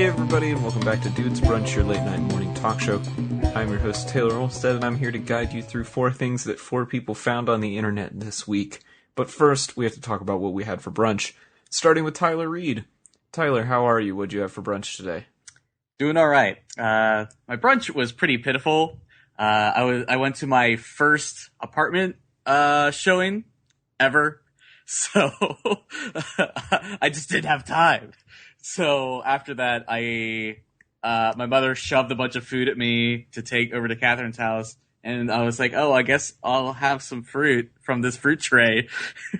everybody, and welcome back to Dude's Brunch, your late night morning talk show. I'm your host, Taylor Olmstead, and I'm here to guide you through 4 things that 4 people found on the internet this week. But first, we have to talk about what we had for brunch, starting with Tyler Reed. Tyler, how are you? What'd you have for brunch today? Doing all right. My brunch was pretty pitiful. I went to my first apartment showing ever, so I just didn't have time. So after that, my mother shoved a bunch of food at me to take over to Catherine's house, and I was like, oh, I guess I'll have some fruit from this fruit tray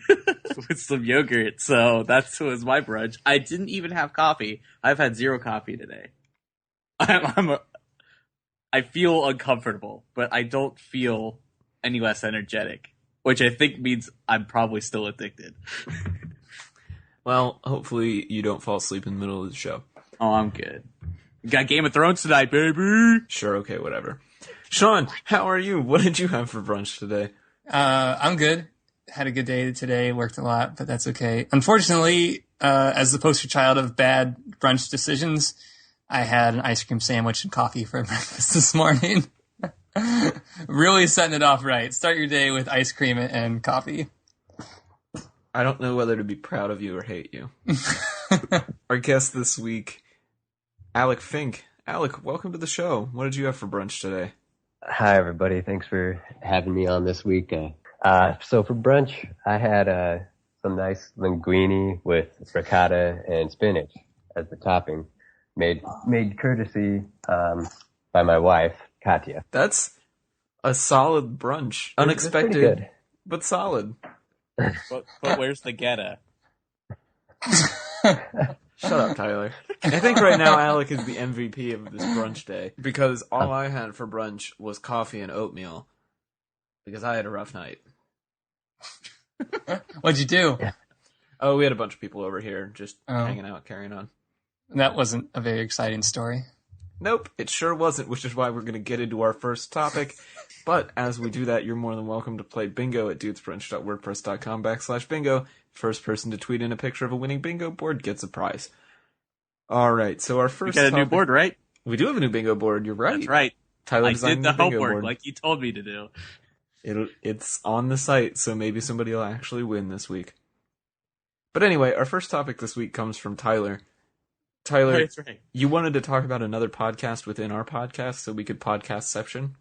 with some yogurt. So that was my brunch. I didn't even have coffee. I've had 0 coffee today. I feel uncomfortable, but I don't feel any less energetic, which I think means I'm probably still addicted. Well, hopefully you don't fall asleep in the middle of the show. Oh, I'm good. Got Game of Thrones tonight, baby! Sure, okay, whatever. Shaun, how are you? What did you have for brunch today? I'm good. Had a good day today, worked a lot, but that's okay. Unfortunately, as the poster child of bad brunch decisions, I had an ice cream sandwich and coffee for breakfast this morning. Really setting it off right. Start your day with ice cream and coffee. I don't know whether to be proud of you or hate you. Our guest this week, Alec Fink. Alec, welcome to the show. What did you have for brunch today? Hi, everybody. Thanks for having me on this week. So for brunch, I had some nice linguine with ricotta and spinach as the topping, made courtesy by my wife, Katya. That's a solid brunch. Unexpected, but solid. But where's the geta? Shut up, Tyler. I think right now Alec is the MVP of this brunch day, because all I had for brunch was coffee and oatmeal, because I had a rough night. What'd you do? Oh, we had a bunch of people over here just hanging out, carrying on. That wasn't a very exciting story. Nope, it sure wasn't, which is why we're going to get into our first topic. But as we do that, you're more than welcome to play bingo at dudesbrunch.wordpress.com/bingo. First person to tweet in a picture of a winning bingo board gets a prize. All right, so our first You got a new board, right? We do have a new bingo board, you're right. That's right. Tyler I did the bingo homework board. like you told me to do. It's on the site, so maybe somebody will actually win this week. But anyway, our first topic this week comes from Tyler. Tyler, That's right. You wanted to talk about another podcast within our podcast so we could podcastception?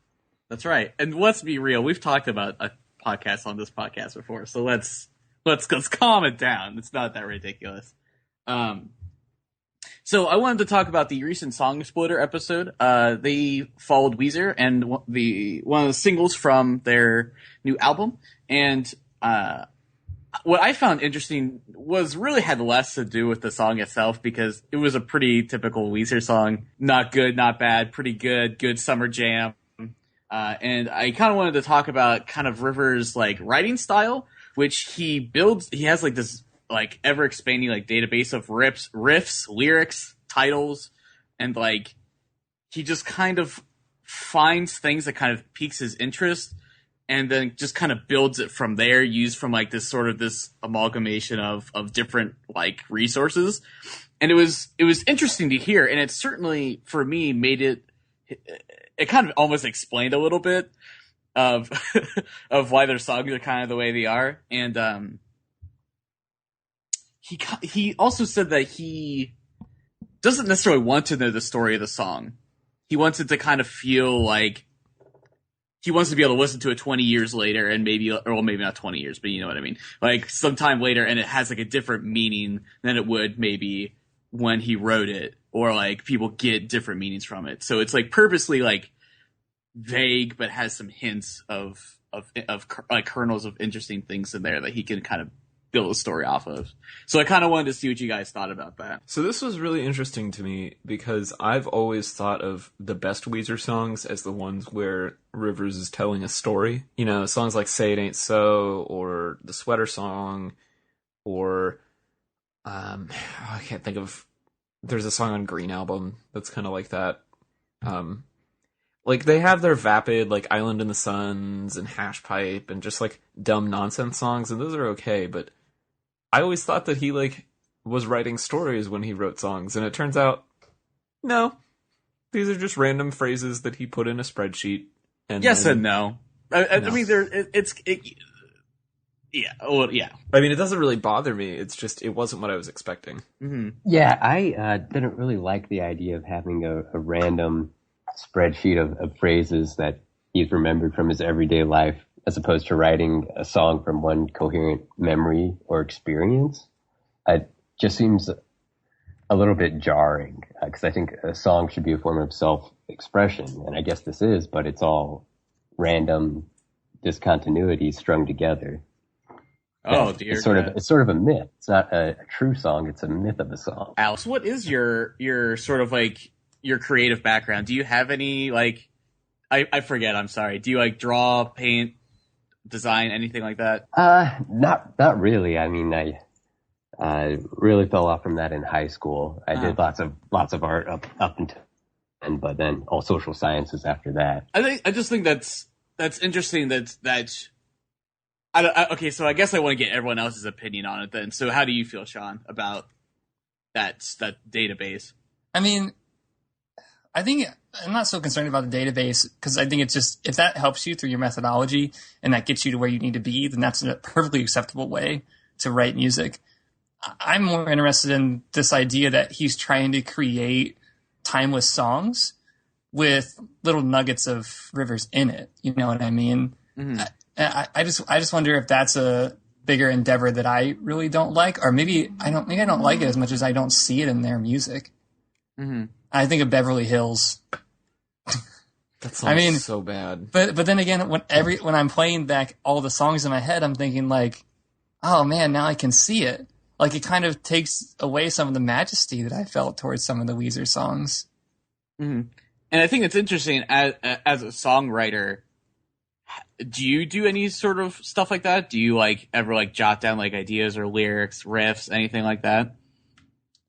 That's right. And let's be real. We've talked about a podcast on this podcast before, so let's calm it down. It's not that ridiculous. So I wanted to talk about the recent Song Exploder episode. They followed Weezer and one of the singles from their new album. And what I found interesting was really had less to do with the song itself, because it was a pretty typical Weezer song. Not good, not bad, pretty good summer jam. And I kind of wanted to talk about kind of Rivers' like writing style, which he has like this like ever expanding like database of riffs, lyrics, titles, and like he just kind of finds things that kind of piques his interest and then just kind of builds it from there, used from like this sort of this amalgamation of different like resources. And it was interesting to hear, and it certainly for me made it kind of almost explained a little bit of of why their songs are kind of the way they are. And he also said that he doesn't necessarily want to know the story of the song. He wants it to kind of feel like he wants to be able to listen to it 20 years later, and maybe not 20 years, but you know what I mean, like sometime later, and it has like a different meaning than it would maybe when he wrote it, or like people get different meanings from it. So it's like purposely like vague, but has some hints of like kernels of interesting things in there that he can kind of build a story off of. So I kind of wanted to see what you guys thought about that. So this was really interesting to me because I've always thought of the best Weezer songs as the ones where Rivers is telling a story. You know, songs like Say It Ain't So, or the Sweater Song, or I can't think of, there's a song on Green Album that's kind of like that. Like they have their vapid, like Island in the Suns and Hash Pipe and just like dumb nonsense songs, and those are okay, but I always thought that he like was writing stories when he wrote songs, and it turns out No, these are just random phrases that he put in a spreadsheet. And yes then, and no. I mean, yeah. Well, yeah. I mean, it doesn't really bother me. It's just it wasn't what I was expecting. Mm-hmm. Yeah, I didn't really like the idea of having a random spreadsheet of phrases that he's remembered from his everyday life, as opposed to writing a song from one coherent memory or experience. It just seems a little bit jarring, because I think a song should be a form of self-expression, and I guess this is, but it's all random discontinuities strung together. Oh dear. It's sort of a myth. It's not a true song. It's a myth of a song. Alex, what is your sort of like your creative background? Do you have any like? I forget. I'm sorry. Do you like draw, paint, design, anything like that? Not really. I mean, I really fell off from that in high school. I did lots of art up until, but then all social sciences after that. I just think that's interesting. Okay, so I guess I want to get everyone else's opinion on it then. So how do you feel, Shaun, about that database? I mean, I think I'm not so concerned about the database, because I think it's just, if that helps you through your methodology and that gets you to where you need to be, then that's a perfectly acceptable way to write music. I'm more interested in this idea that he's trying to create timeless songs with little nuggets of Rivers in it. You know what I mean? Mm-hmm. I just wonder if that's a bigger endeavor that I really don't like, or maybe I don't like it as much as I don't see it in their music. Mm-hmm. I think of Beverly Hills. That sounds so bad. But then again, when I'm playing back all the songs in my head, I'm thinking like, oh man, now I can see it. Like, it kind of takes away some of the majesty that I felt towards some of the Weezer songs. Mm-hmm. And I think it's interesting as a songwriter. Do you do any sort of stuff like that? Do you like ever like jot down like ideas or lyrics, riffs, anything like that?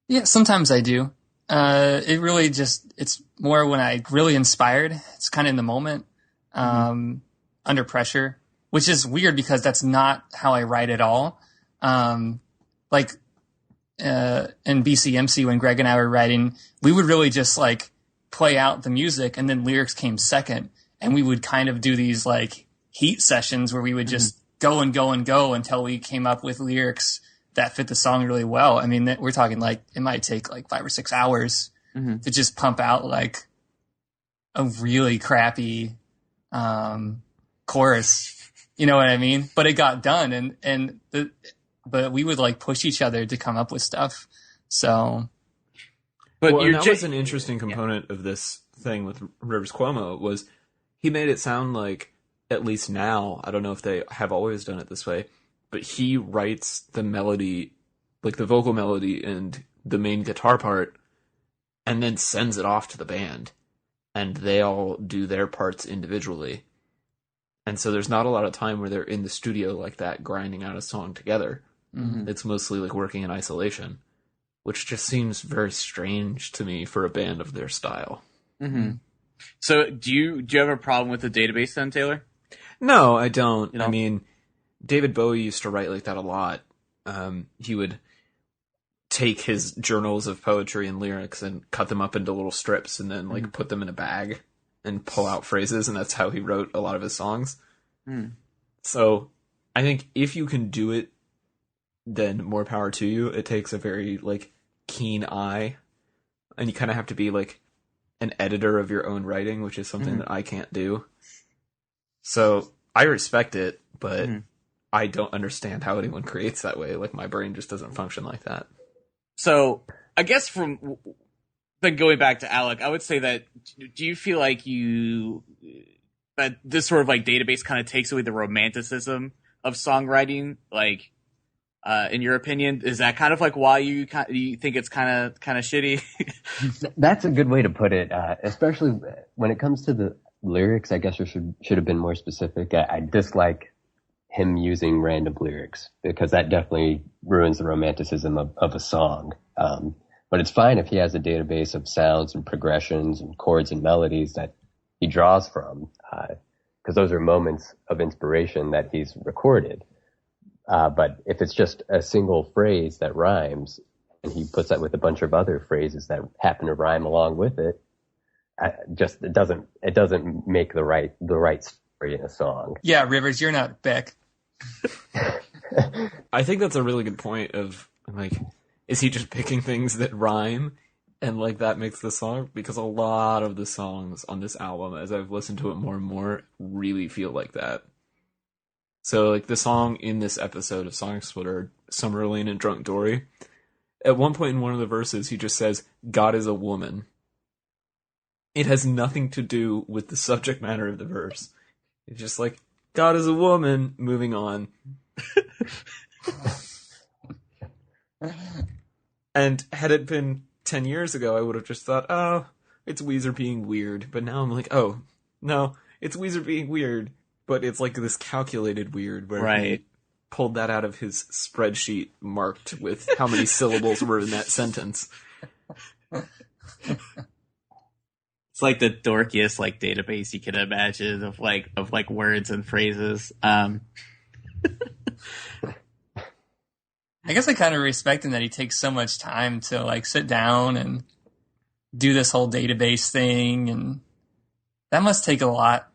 Yeah, sometimes I do. It really it's more when I really inspired. It's kind of in the moment, under pressure, which is weird because that's not how I write at all. Like in BCMC, when Greg and I were writing, we would really just like play out the music, and then lyrics came second, and we would kind of do these like heat sessions where we would just go and go and go until we came up with lyrics that fit the song really well. I mean, we're talking like it might take like 5 or 6 hours to just pump out like a really crappy chorus. You know what I mean? But it got done, but we would like push each other to come up with stuff. So, but that was an interesting component of this thing with Rivers Cuomo, was he made it sound like, at least now, I don't know if they have always done it this way, but he writes the melody, like the vocal melody and the main guitar part, and then sends it off to the band, and they all do their parts individually. And so there's not a lot of time where they're in the studio like that, grinding out a song together. Mm-hmm. It's mostly like working in isolation, which just seems very strange to me for a band of their style. Mm-hmm. So do you have a problem with the database then, Taylor? No, I don't. You know? I mean, David Bowie used to write like that a lot. He would take his journals of poetry and lyrics and cut them up into little strips and then like put them in a bag and pull out phrases, and that's how he wrote a lot of his songs. So I think if you can do it, then more power to you. It takes a very like keen eye, and you kind of have to be like an editor of your own writing, which is something that I can't do. So I respect it, but I don't understand how anyone creates that way. Like, my brain just doesn't function like that. So I guess then going back to Alec, I would say that, do you feel like that this sort of like database kind of takes away the romanticism of songwriting? Like, in your opinion, is that kind of like why you think it's kind of shitty? That's a good way to put it, especially when it comes to the lyrics. I guess I should have been more specific. I dislike him using random lyrics, because that definitely ruins the romanticism of a song. But it's fine if he has a database of sounds and progressions and chords and melodies that he draws from, because those are moments of inspiration that he's recorded. But if it's just a single phrase that rhymes, and he puts that with a bunch of other phrases that happen to rhyme along with it. It doesn't make the right story in a song. Yeah, Rivers, you're not Beck. I think that's a really good point of, like, is he just picking things that rhyme and, like, that makes the song? Because a lot of the songs on this album, as I've listened to it more and more, really feel like that. So, like, the song in this episode of Song Splitter, Summer Lane and Drunk Dory, at one point in one of the verses, he just says, God is a woman. It has nothing to do with the subject matter of the verse. It's just like, God is a woman, moving on. And had it been 10 years ago, I would have just thought, oh, it's Weezer being weird. But now I'm like, oh, no, it's Weezer being weird. But it's like this calculated weird where he pulled that out of his spreadsheet marked with how many syllables were in that sentence. It's like the dorkiest like database you can imagine of words and phrases. I guess I kind of respect him that he takes so much time to like sit down and do this whole database thing, and that must take a lot.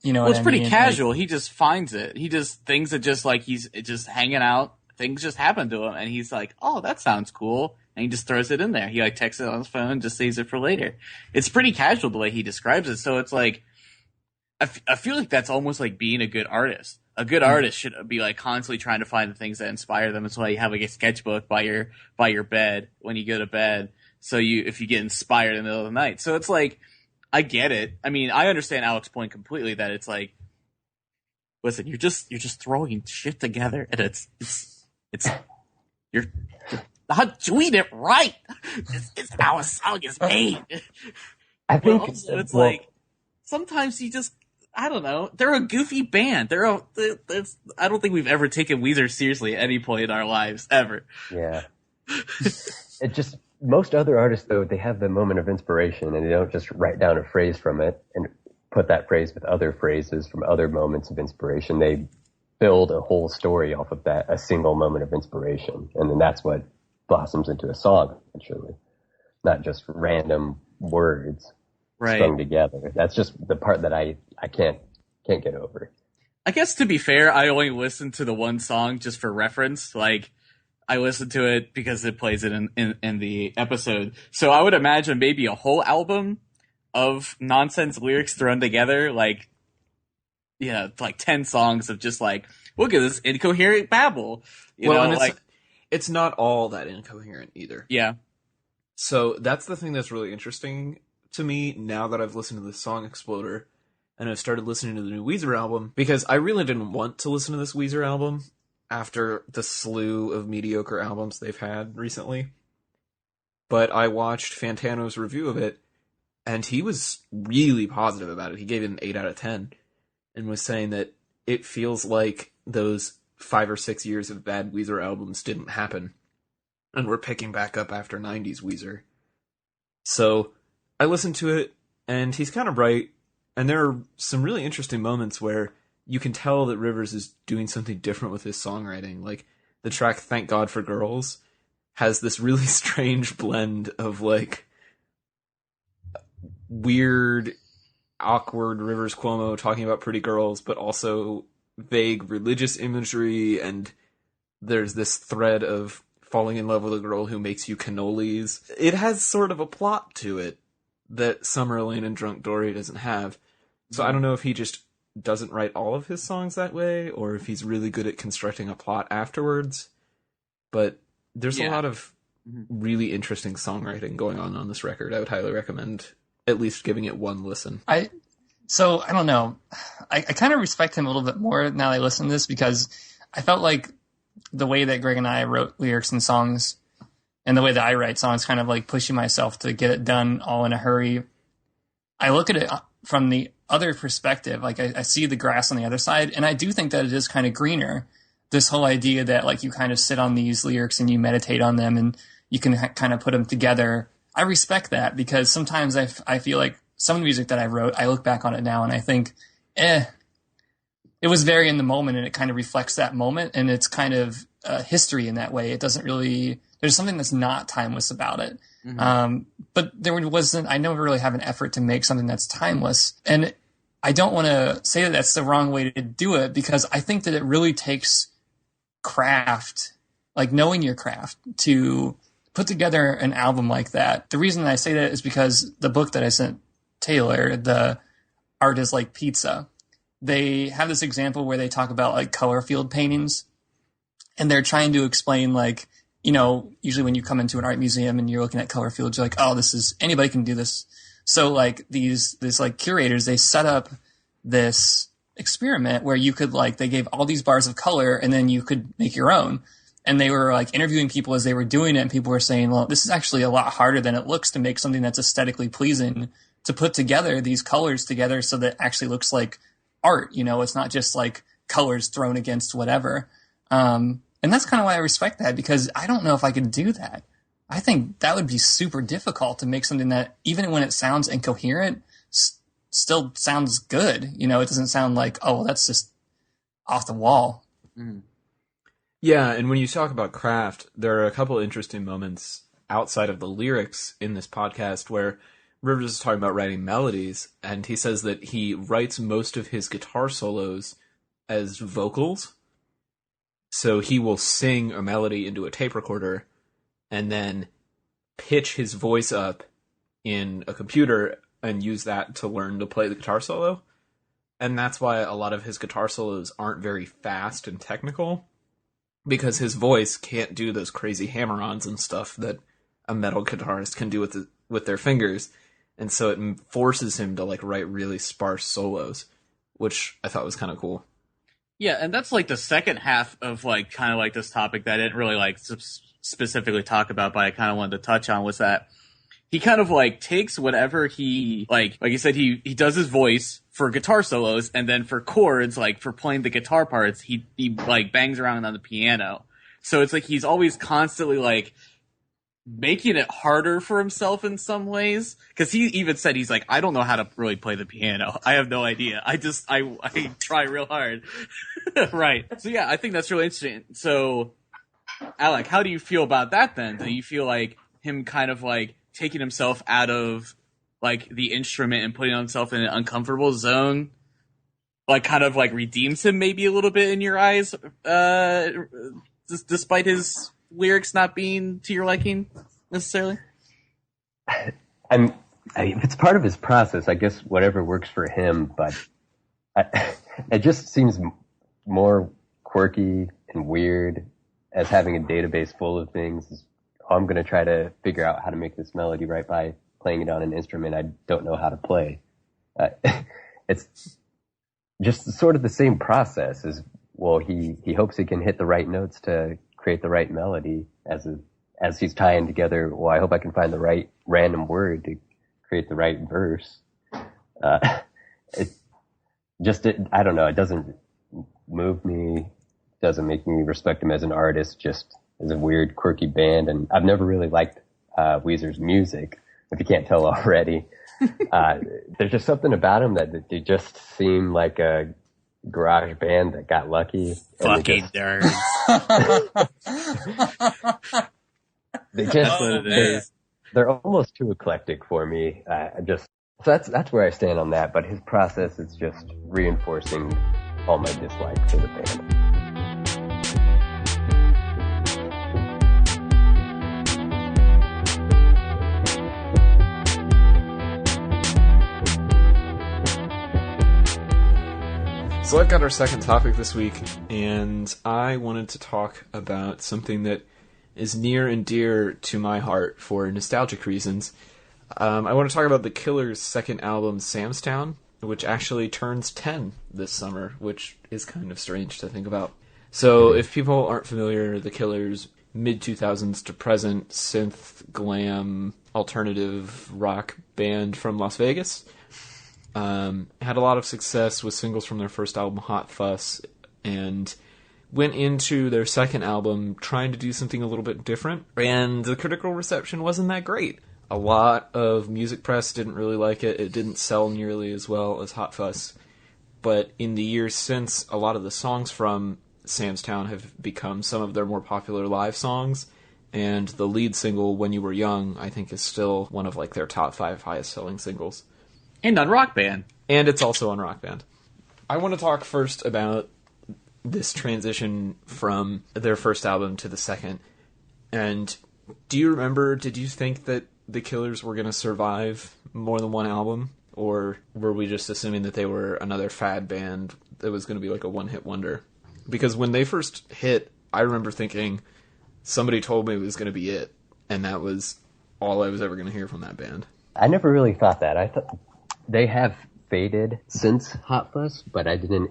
You know, well, it's pretty mean? casual. He just finds it. He just things that just like he's just hanging out. Things just happen to him, and he's like, "Oh, that sounds cool," and he just throws it in there. He like texts it on his phone, just saves it for later. It's pretty casual the way he describes it. So it's like, I feel like that's almost like being a good artist. A good artist should be like constantly trying to find the things that inspire them. That's why you have like a sketchbook by your bed when you go to bed. So if you get inspired in the middle of the night. So it's like, I get it. I mean, I understand Alec's point completely that it's like, listen, you're just throwing shit together, and you're not doing it right. It's how a song is made. I think also, it's like sometimes you just, I don't know. They're a goofy band. I don't think we've ever taken Weezer seriously at any point in our lives ever. Yeah. It just, most other artists though, they have the moment of inspiration and they don't just write down a phrase from it and put that phrase with other phrases from other moments of inspiration. They build a whole story off of that, a single moment of inspiration. And then that's what blossoms into a song, eventually. Not just random words strung together. That's just the part that I can't get over. I guess to be fair, I only listened to the one song just for reference. Like, I listened to it because it plays it in the episode. So I would imagine maybe a whole album of nonsense lyrics thrown together, like, yeah, like 10 songs of just like, look at this incoherent babble. You know, and it's not all that incoherent either. Yeah. So that's the thing that's really interesting to me now that I've listened to the Song Exploder and I've started listening to the new Weezer album, because I really didn't want to listen to this Weezer album after the slew of mediocre albums they've had recently. But I watched Fantano's review of it, and he was really positive about it. He gave it an 8 out of 10 and was saying that it feels like those 5 or 6 years of bad Weezer albums didn't happen, and we're picking back up after 90s Weezer. So I listened to it, and he's kind of right, and there are some really interesting moments where you can tell that Rivers is doing something different with his songwriting. Like, the track Thank God for Girls has this really strange blend of, like, weird, awkward Rivers Cuomo talking about pretty girls, but also vague religious imagery, and there's this thread of falling in love with a girl who makes you cannolis. It has sort of a plot to it that Summer Lane and Drunk Dory doesn't have. So I don't know if he just doesn't write all of his songs that way, or if he's really good at constructing a plot afterwards. But there's a lot of really interesting songwriting going on this record. I would highly recommend at least giving it one listen. So I don't know. I kind of respect him a little bit more now that I listen to this, because I felt like the way that Greg and I wrote lyrics and songs and the way that I write songs, kind of like pushing myself to get it done all in a hurry. I look at it from the other perspective. Like, I see the grass on the other side, and I do think that it is kind of greener. This whole idea that, like, you kind of sit on these lyrics and you meditate on them and you can kind of put them together. I respect that, because sometimes I feel like some of the music that I wrote, I look back on it now and I think, it was very in the moment, and it kind of reflects that moment, and it's kind of history in that way. It doesn't really, there's something that's not timeless about it. But there wasn't, I never really have an effort to make something that's timeless. And I don't want to say that that's the wrong way to do it, because I think that it really takes craft, like knowing your craft, to put together an album like that. The reason I say that is because the book that I sent Taylor, the Art is Like Pizza, they have this example where they talk about like color field paintings, and they're trying to explain, like, you know, usually when you come into an art museum and you're looking at color fields, you're like, oh, this is, anybody can do this. So like these like curators, they set up this experiment where you could, like, they gave all these bars of color and then you could make your own. And they were like interviewing people as they were doing it, and people were saying, well, this is actually a lot harder than it looks to make something that's aesthetically pleasing, to put together these colors together so that it actually looks like art. You know, it's not just like colors thrown against whatever. And that's kind of why I respect that, because I don't know if I could do that. I think that would be super difficult to make something that, even when it sounds incoherent, still sounds good. You know, it doesn't sound like, oh, well, that's just off the wall. Yeah, and when you talk about craft, there are a couple interesting moments outside of the lyrics in this podcast where Rivers is talking about writing melodies, and he says that he writes most of his guitar solos as vocals. So he will sing a melody into a tape recorder and then pitch his voice up in a computer and use that to learn to play the guitar solo. And that's why a lot of his guitar solos aren't very fast and technical, because his voice can't do those crazy hammer-ons and stuff that a metal guitarist can do with their fingers. And so it forces him to like write really sparse solos, which I thought was kind of cool. Yeah, and that's like the second half of like kind of like this topic that I didn't really like specifically talk about, but I kind of wanted to touch on, was that he kind of like takes whatever he like you said, he does his voice for guitar solos, and then for chords, like for playing the guitar parts, he like bangs around on the piano. So it's like he's always constantly like making it harder for himself in some ways, because he even said, he's like, I don't know how to really play the piano. I have no idea. I try real hard. Right. So yeah, I think that's really interesting. So Alec, how do you feel about that then? Do you feel like him kind of like taking himself out of like the instrument and putting himself in an uncomfortable zone, like kind of like redeems him maybe a little bit in your eyes, despite his lyrics not being to your liking necessarily? It's part of his process, I guess. Whatever works for him, but it just seems more quirky and weird as having a database full of things. I'm going to try to figure out how to make this melody right by playing it on an instrument I don't know how to play. It's just sort of the same process as, well, he hopes he can hit the right notes to create the right melody as he's tying together, well, I hope I can find the right random word to create the right verse. I don't know, it doesn't move me, doesn't make me respect him as an artist, just as a weird, quirky band. And I've never really liked Weezer's music, if you can't tell already. There's just something about him that they just seem like a garage band that got lucky. Fucking nerds. They're almost too eclectic for me. So that's where I stand on that. But his process is just reinforcing all my dislikes for the band. So I've got our second topic this week, and I wanted to talk about something that is near and dear to my heart for nostalgic reasons. I want to talk about the Killers' second album, Samstown, which actually turns 10 this summer, which is kind of strange to think about. So if people aren't familiar, the Killers, mid-2000s to present synth, glam, alternative rock band from Las Vegas. Had a lot of success with singles from their first album, Hot Fuss, and went into their second album trying to do something a little bit different, and the critical reception wasn't that great. A lot of music press didn't really like it. It didn't sell nearly as well as Hot Fuss. But in the years since, a lot of the songs from Sam's Town have become some of their more popular live songs. And the lead single, When You Were Young, I think is still one of like their top 5 highest selling singles. And on Rock Band. And it's also on Rock Band. I want to talk first about this transition from their first album to the second. And do you remember, did you think that the Killers were going to survive more than one album? Or were we just assuming that they were another fad band that was going to be like a one-hit wonder? Because when they first hit, I remember thinking, somebody told me it was going to be it. And that was all I was ever going to hear from that band. I never really thought that. I thought they have faded since Hot Fuss, but I didn't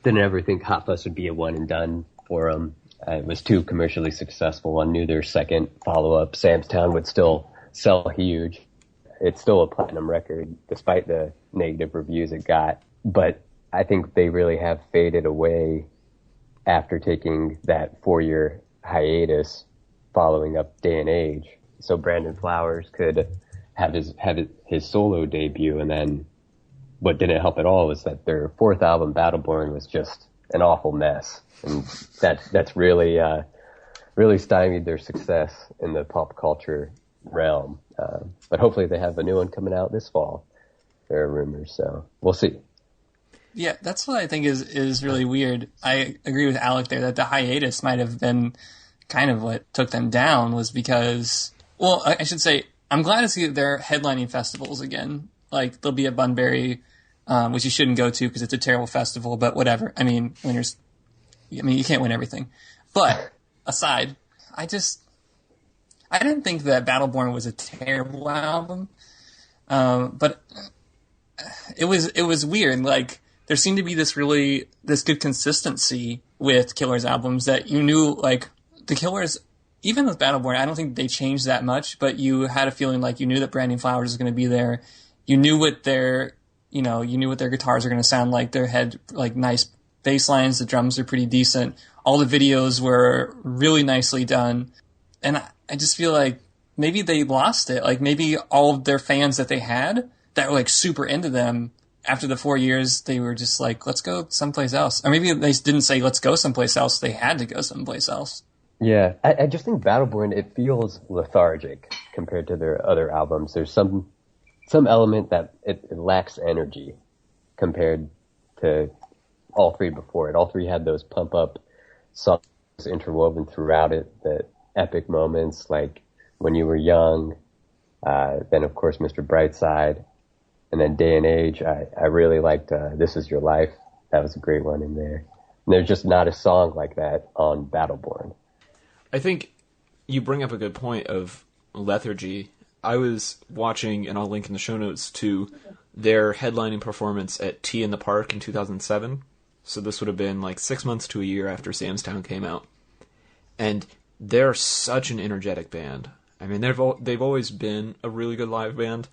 ever think Hot Fuss would be a one and done for them. It was too commercially successful. I knew their second follow-up, Sam's Town, would still sell huge. It's still a platinum record, despite the negative reviews it got. But I think they really have faded away after taking that 4-year hiatus following up Day and Age. So Brandon Flowers could have his solo debut, and then what didn't help at all was that their fourth album, Battleborn, was just an awful mess. And that's really stymied their success in the pop culture realm. But hopefully they have a new one coming out this fall. There are rumors, so we'll see. Yeah, that's what I think is really weird. I agree with Alec there that the hiatus might have been kind of what took them down, was because, well, I should say, I'm glad to see that they're headlining festivals again. Like, there'll be a Bunbury, which you shouldn't go to because it's a terrible festival, but whatever. I mean, you can't win everything. But aside, I didn't think that Battleborn was a terrible album. But it was weird. Like, there seemed to be this good consistency with Killers albums that you knew, like, the Killers, even with Battleborn, I don't think they changed that much, but you had a feeling like you knew that Brandon Flowers was going to be there. You knew what their guitars are going to sound like. They had like nice bass lines. The drums are pretty decent. All the videos were really nicely done. And I just feel like maybe they lost it. Like, maybe all of their fans that they had that were like super into them, after the 4 years, they were just like, let's go someplace else. Or maybe they didn't say let's go someplace else. They had to go someplace else. Yeah, I just think Battleborn, it feels lethargic compared to their other albums. There's some element that it lacks energy compared to all three before it. All three had those pump-up songs interwoven throughout it, the epic moments like When You Were Young, then, of course, Mr. Brightside, and then Day and Age. I really liked This Is Your Life. That was a great one in there. And there's just not a song like that on Battleborn. I think you bring up a good point of lethargy. I was watching, and I'll link in the show notes, to their headlining performance at Tea in the Park in 2007. So this would have been like 6 months to a year after Sam's Town came out. And they're such an energetic band. I mean, they've always been a really good live band,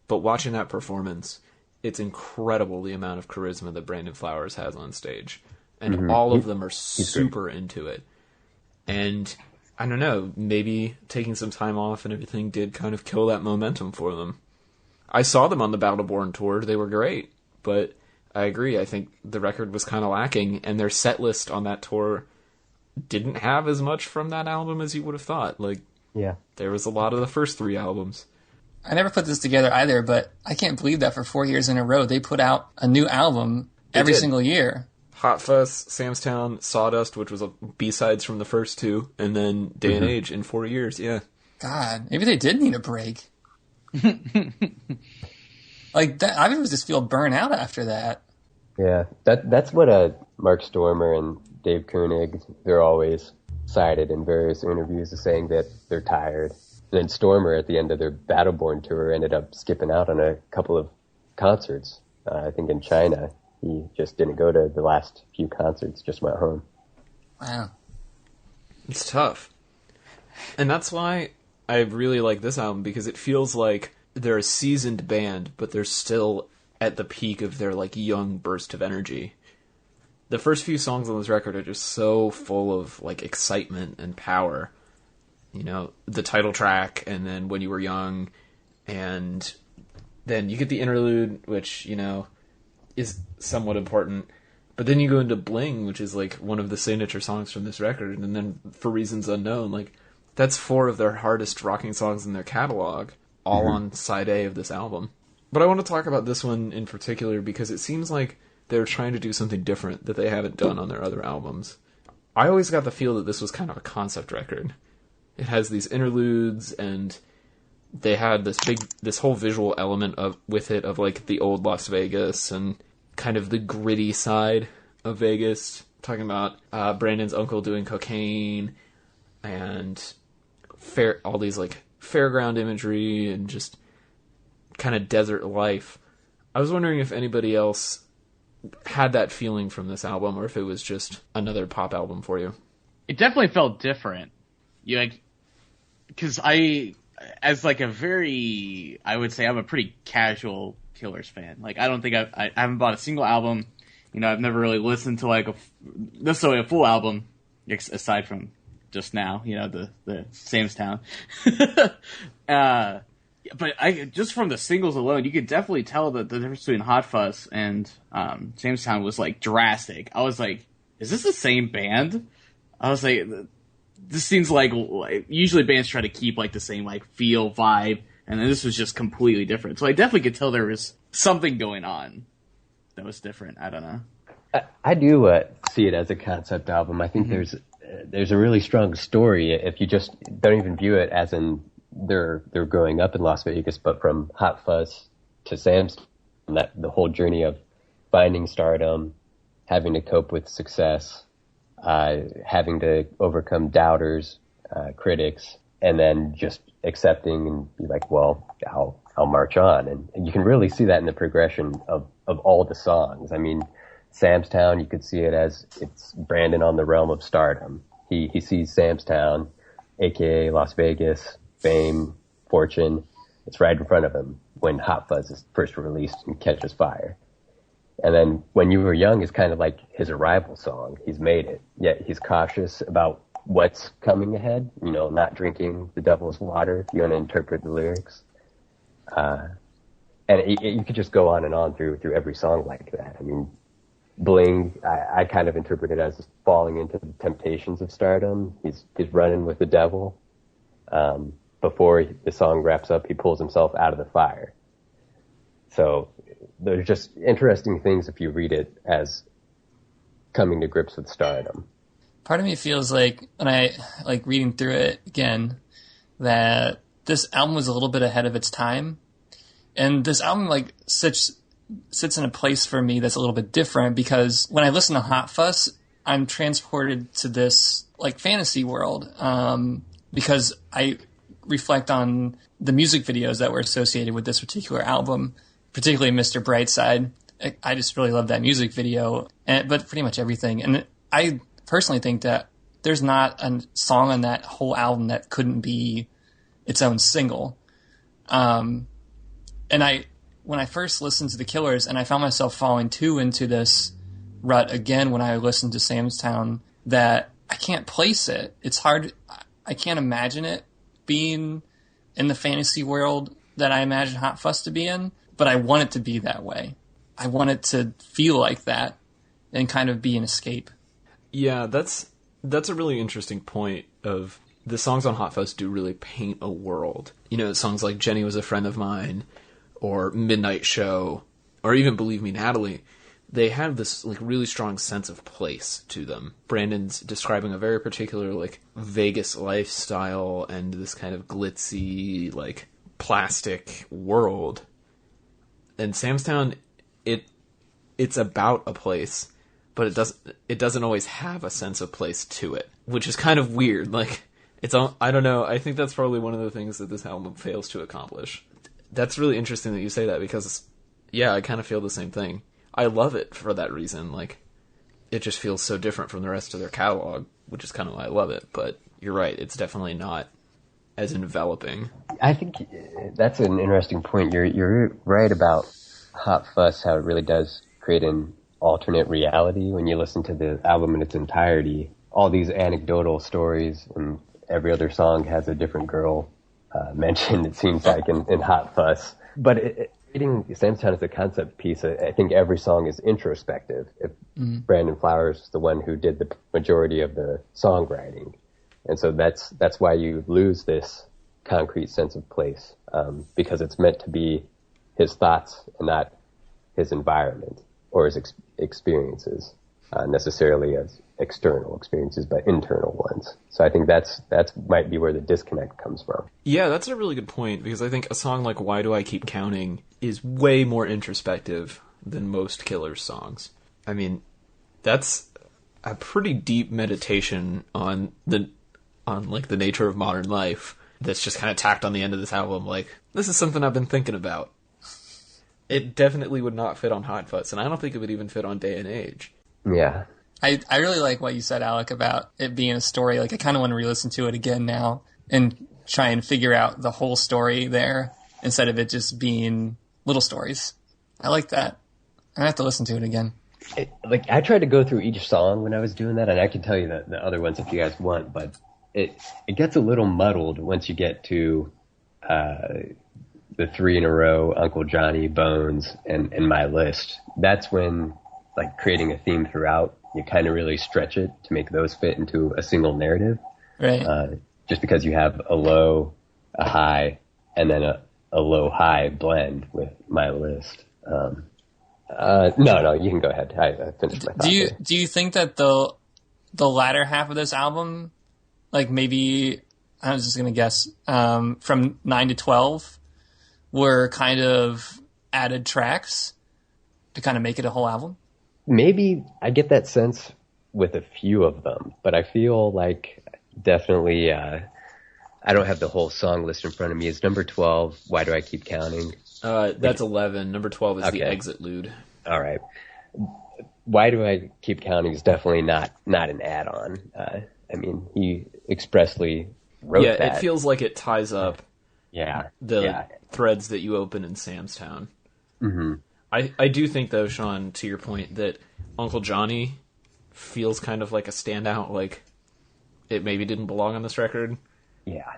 but watching that performance, it's incredible the amount of charisma that Brandon Flowers has on stage. And all of them are super into it. And I don't know, maybe taking some time off and everything did kind of kill that momentum for them. I saw them on the Battleborn tour. They were great. But I agree. I think the record was kind of lacking. And their set list on that tour didn't have as much from that album as you would have thought. Like, yeah, there was a lot of the first 3 albums. I never put this together either, but I can't believe that for 4 years in a row, they put out a new album every single year. Hot Fuss, Sam's Town, Sawdust, which was B-sides from the first 2, and then Day and Age in 4 years, yeah. God, maybe they did need a break. Like, that, I would just feel burnt out after that. Yeah, that's what Mark Stormer and Dave Koenig, they're always cited in various interviews as saying that they're tired. And then Stormer, at the end of their Battleborn tour, ended up skipping out on a couple of concerts, I think in China. He just didn't go to the last few concerts, just went home. Wow. It's tough. And that's why I really like this album, because it feels like they're a seasoned band, but they're still at the peak of their like young burst of energy. The first few songs on this record are just so full of like excitement and power. You know, the title track, and then When You Were Young, and then you get the interlude, which, you know, is somewhat important. But then you go into Bling, which is like one of the signature songs from this record, and then For Reasons Unknown, like that's 4 of their hardest rocking songs in their catalog, all on side A of this album. But I want to talk about this one in particular because it seems like they're trying to do something different that they haven't done on their other albums. I always got the feel that this was kind of a concept record. It has these interludes, and they had this whole visual element with it of like the old Las Vegas and kind of the gritty side of Vegas, talking about Brandon's uncle doing cocaine and all these like fairground imagery and just kind of desert life. I was wondering if anybody else had that feeling from this album, or if it was just another pop album for you. It definitely felt different. You like, because as like a very, I would say I'm a pretty casual Killers fan. Like, I don't think I haven't bought a single album. You know, I've never really listened to like necessarily a full album, aside from just now. You know, the Sam's Town. But just from the singles alone, you could definitely tell that the difference between Hot Fuss and Sam's Town was like drastic. I was like, is this the same band? I was like, this seems like usually bands try to keep like the same like feel, vibe, and then this was just completely different. So I definitely could tell there was something going on that was different. I don't know. I do see it as a concept album. I think there's a really strong story if you just don't even view it as in they're growing up in Las Vegas, but from Hot Fuzz to Sam's, that the whole journey of finding stardom, having to cope with success, having to overcome doubters, critics, and then just accepting and be like, well, I'll march on. And you can really see that in the progression of all the songs. I mean, Sam's Town, you could see it as it's Brandon on the realm of stardom. He sees Sam's Town, aka Las Vegas, fame, fortune. It's right in front of him when Hot Fuzz is first released and catches fire. And then When You Were Young is kind of like his arrival song. He's made it, yet he's cautious about what's coming ahead, you know, not drinking the devil's water if you want to interpret the lyrics. And you could just go on and on through every song like that. I mean, Bling, I kind of interpret it as falling into the temptations of stardom. He's running with the devil. Before the song wraps up, he pulls himself out of the fire. So there's just interesting things if you read it as coming to grips with stardom. Part of me feels like, when I like reading through it again, that this album was a little bit ahead of its time. And this album like sits in a place for me that's a little bit different, because when I listen to Hot Fuss, I'm transported to this like fantasy world, because I reflect on the music videos that were associated with this particular album, particularly Mr. Brightside. I just really love that music video, but pretty much everything. And I personally think that there's not a song on that whole album that couldn't be its own single. And when I first listened to the Killers, and I found myself falling too into this rut again when I listened to Sam's Town, that I can't place it. It's hard. I can't imagine it being in the fantasy world that I imagine Hot Fuss to be in, but I want it to be that way. I want it to feel like that and kind of be an escape. Yeah, that's a really interesting point. Of the songs on Hot Fuss do really paint a world. You know, songs like Jenny Was a Friend of Mine, or Midnight Show, or even Believe Me, Natalie, they have this like really strong sense of place to them. Brandon's describing a very particular like Vegas lifestyle and this kind of glitzy like plastic world. And Sam's Town, it's about a place, but it doesn't always have a sense of place to it, which is kind of weird. Like I don't know. I think that's probably one of the things that this album fails to accomplish. That's really interesting that you say that, because yeah, I kind of feel the same thing. I love it for that reason. Like, it just feels so different from the rest of their catalog, which is kind of why I love it. But you're right, it's definitely not as enveloping. I think that's an interesting point. You're right about Hot Fuss, how it really does create an alternate reality when you listen to the album in its entirety. All these anecdotal stories, and every other song has a different girl mentioned, it seems like, in Hot Fuss. But treating Samstown as a concept piece, I think every song is introspective. If Brandon Flowers is the one who did the majority of the songwriting. And so that's why you lose this concrete sense of place, because it's meant to be his thoughts and not his environment or his experiences, necessarily as external experiences, but internal ones. So I think that's might be where the disconnect comes from. Yeah, that's a really good point, because I think a song like Why Do I Keep Counting is way more introspective than most Killers songs. I mean, that's a pretty deep meditation on the nature of modern life that's just kind of tacked on the end of this album. Like, this is something I've been thinking about. It definitely would not fit on Hot Fuzz, and I don't think it would even fit on Day and Age. Yeah. I really like what you said, Alec, about it being a story. Like, I kind of want to re-listen to it again now and try and figure out the whole story there instead of it just being little stories. I like that. I have to listen to it again. I tried to go through each song when I was doing that, and I can tell you the other ones if you guys want, but it gets a little muddled once you get to the three in a row, Uncle Johnny, Bones, and My List. That's when, like, creating a theme throughout, you kind of really stretch it to make those fit into a single narrative. Right. Just because you have a low, a high, and then a low-high blend with My List. No, you can go ahead. I finished my thought. Do you think that the latter half of this album, like maybe, I was just going to guess, from 9 to 12, were kind of added tracks to kind of make it a whole album? Maybe I get that sense with a few of them, but I feel like definitely, I don't have the whole song list in front of me. Is number 12, Why Do I Keep Counting? That's 11. Number 12 is Okay. The Exit Lude. All right. Why Do I Keep Counting is definitely not an add-on. I mean, he expressly wrote that. Yeah, it feels like it ties up the threads that you open in Sam's Town. Mm-hmm. I do think, though, Shaun, to your point, that Uncle Johnny feels kind of like a standout, like it maybe didn't belong on this record. Yeah.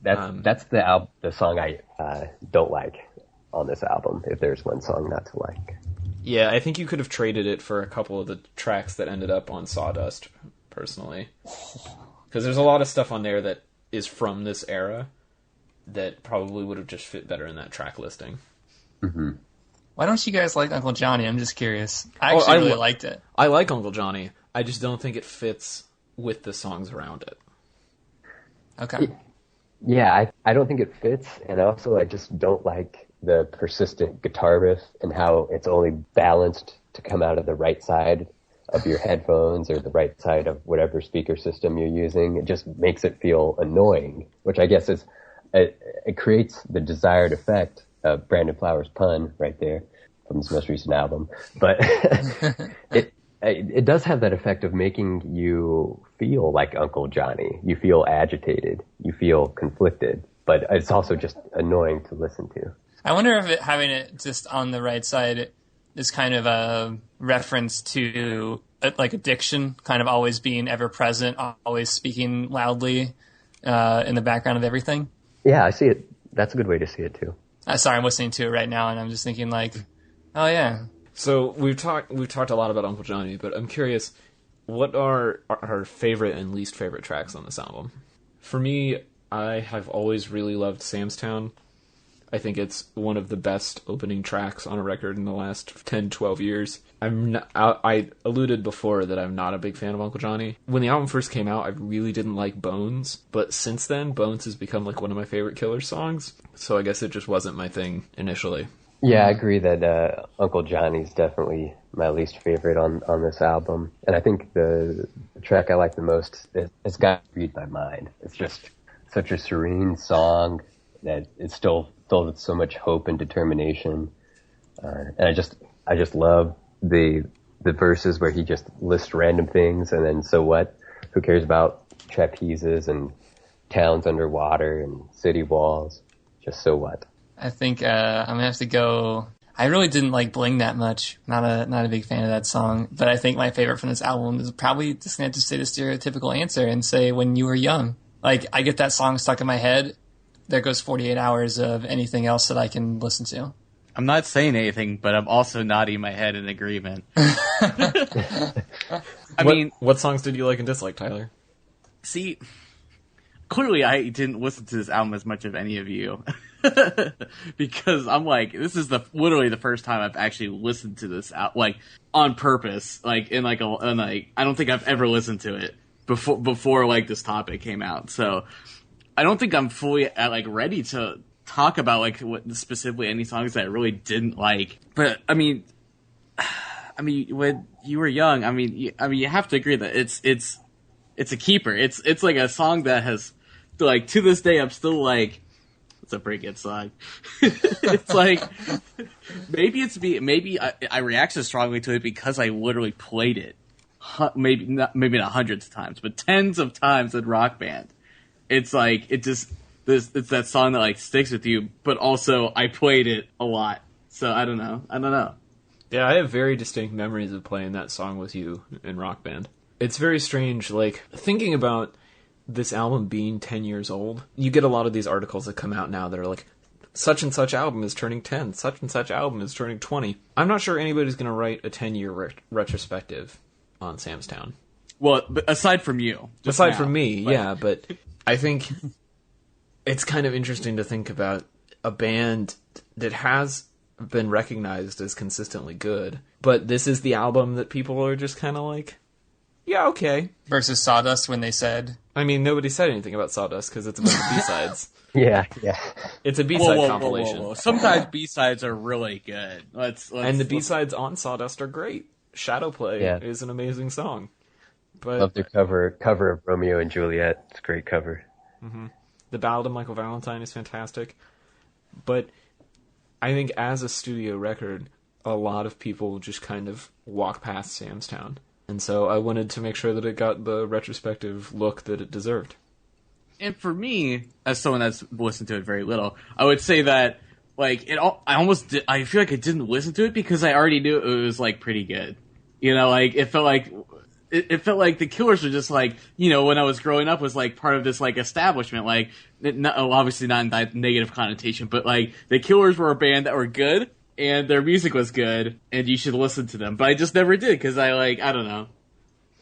That's the song I don't like on this album, if there's one song not to like. Yeah, I think you could have traded it for a couple of the tracks that ended up on Sawdust, personally. Because there's a lot of stuff on there that is from this era that probably would have just fit better in that track listing. Mm-hmm. Why don't you guys like Uncle Johnny? I'm just curious. I actually really liked it. I like Uncle Johnny. I just don't think it fits with the songs around it. Okay. Yeah, I don't think it fits, and also I just don't like the persistent guitar riff and how it's only balanced to come out of the right side of your headphones or the right side of whatever speaker system you're using. It just makes it feel annoying, which I guess is it creates the desired effect of Brandon Flowers' pun right there from his most recent album. But it does have that effect of making you feel like Uncle Johnny. You feel agitated. You feel conflicted. But it's also just annoying to listen to. I wonder if having it just on the right side is kind of a reference to like addiction, kind of always being ever present, always speaking loudly in the background of everything. Yeah, I see it. That's a good way to see it too. Sorry, I'm listening to it right now, and I'm just thinking like, oh yeah. So we've talked a lot about Uncle Johnny, but I'm curious, what are our favorite and least favorite tracks on this album? For me, I have always really loved Sam's Town. I think it's one of the best opening tracks on a record in the last 10, 12 years. I alluded before that I'm not a big fan of Uncle Johnny. When the album first came out, I really didn't like Bones, but since then, Bones has become like one of my favorite Killers songs, so I guess it just wasn't my thing initially. Yeah, I agree that Uncle Johnny's definitely my least favorite on this album. And I think the track I like the most is Got to Read My Mind. It's just such a serene song that it's still filled with so much hope and determination. And I just love the verses where he just lists random things and then so what? Who cares about trapezes and towns underwater and city walls? Just so what? I think I'm gonna have to go. I really didn't like Bling that much. Not a big fan of that song. But I think my favorite from this album is probably just gonna have to say the stereotypical answer and say When You Were Young. Like, I get that song stuck in my head. There goes 48 hours of anything else that I can listen to. I'm not saying anything, but I'm also nodding my head in agreement. What songs did you like and dislike, Tyler? See, clearly I didn't listen to this album as much as any of you. Because I'm like, this is literally the first time I've actually listened to this like on purpose, like I don't think I've ever listened to it before like this topic came out. So I don't think I'm fully like ready to talk about like what specifically any songs that I really didn't like. But I mean, when you were young, you have to agree that it's a keeper. It's like a song that has, like, to this day I'm still like, it's a pretty good song. It's like, maybe I react so strongly to it because I literally played it maybe not hundreds of times, but tens of times in Rock Band. It's like, it's that song that like sticks with you, but also I played it a lot. So I don't know. Yeah, I have very distinct memories of playing that song with you in Rock Band. It's very strange, like, thinking about this album being 10 years old. You get a lot of these articles that come out now that are like, such and such album is turning 10, such and such album is turning 20. I'm not sure anybody's going to write a 10-year retrospective on Sam's Town. Well, but aside from you. From me, yeah, but I think it's kind of interesting to think about a band that has been recognized as consistently good, but this is the album that people are just kind of like, yeah, okay. Versus Sawdust when they said... I mean, nobody said anything about Sawdust because it's about the B-sides. Yeah. It's a B-side compilation. Whoa. Sometimes B-sides are really good. And the B-sides on Sawdust are great. Shadowplay is an amazing song. But love their cover of Romeo and Juliet. It's a great cover. Mm-hmm. The Ballad of Michael Valentine is fantastic. But I think as a studio record, a lot of people just kind of walk past Sam's Town. And so I wanted to make sure that it got the retrospective look that it deserved. And for me, as someone that's listened to it very little, I would say that, like, I feel like I didn't listen to it because I already knew it was, like, pretty good. You know, like, it felt like the Killers were just, like, you know, when I was growing up was, like, part of this, like, establishment, like, obviously not in that negative connotation, but, like, the Killers were a band that were good, and their music was good, and you should listen to them. But I just never did, because I don't know.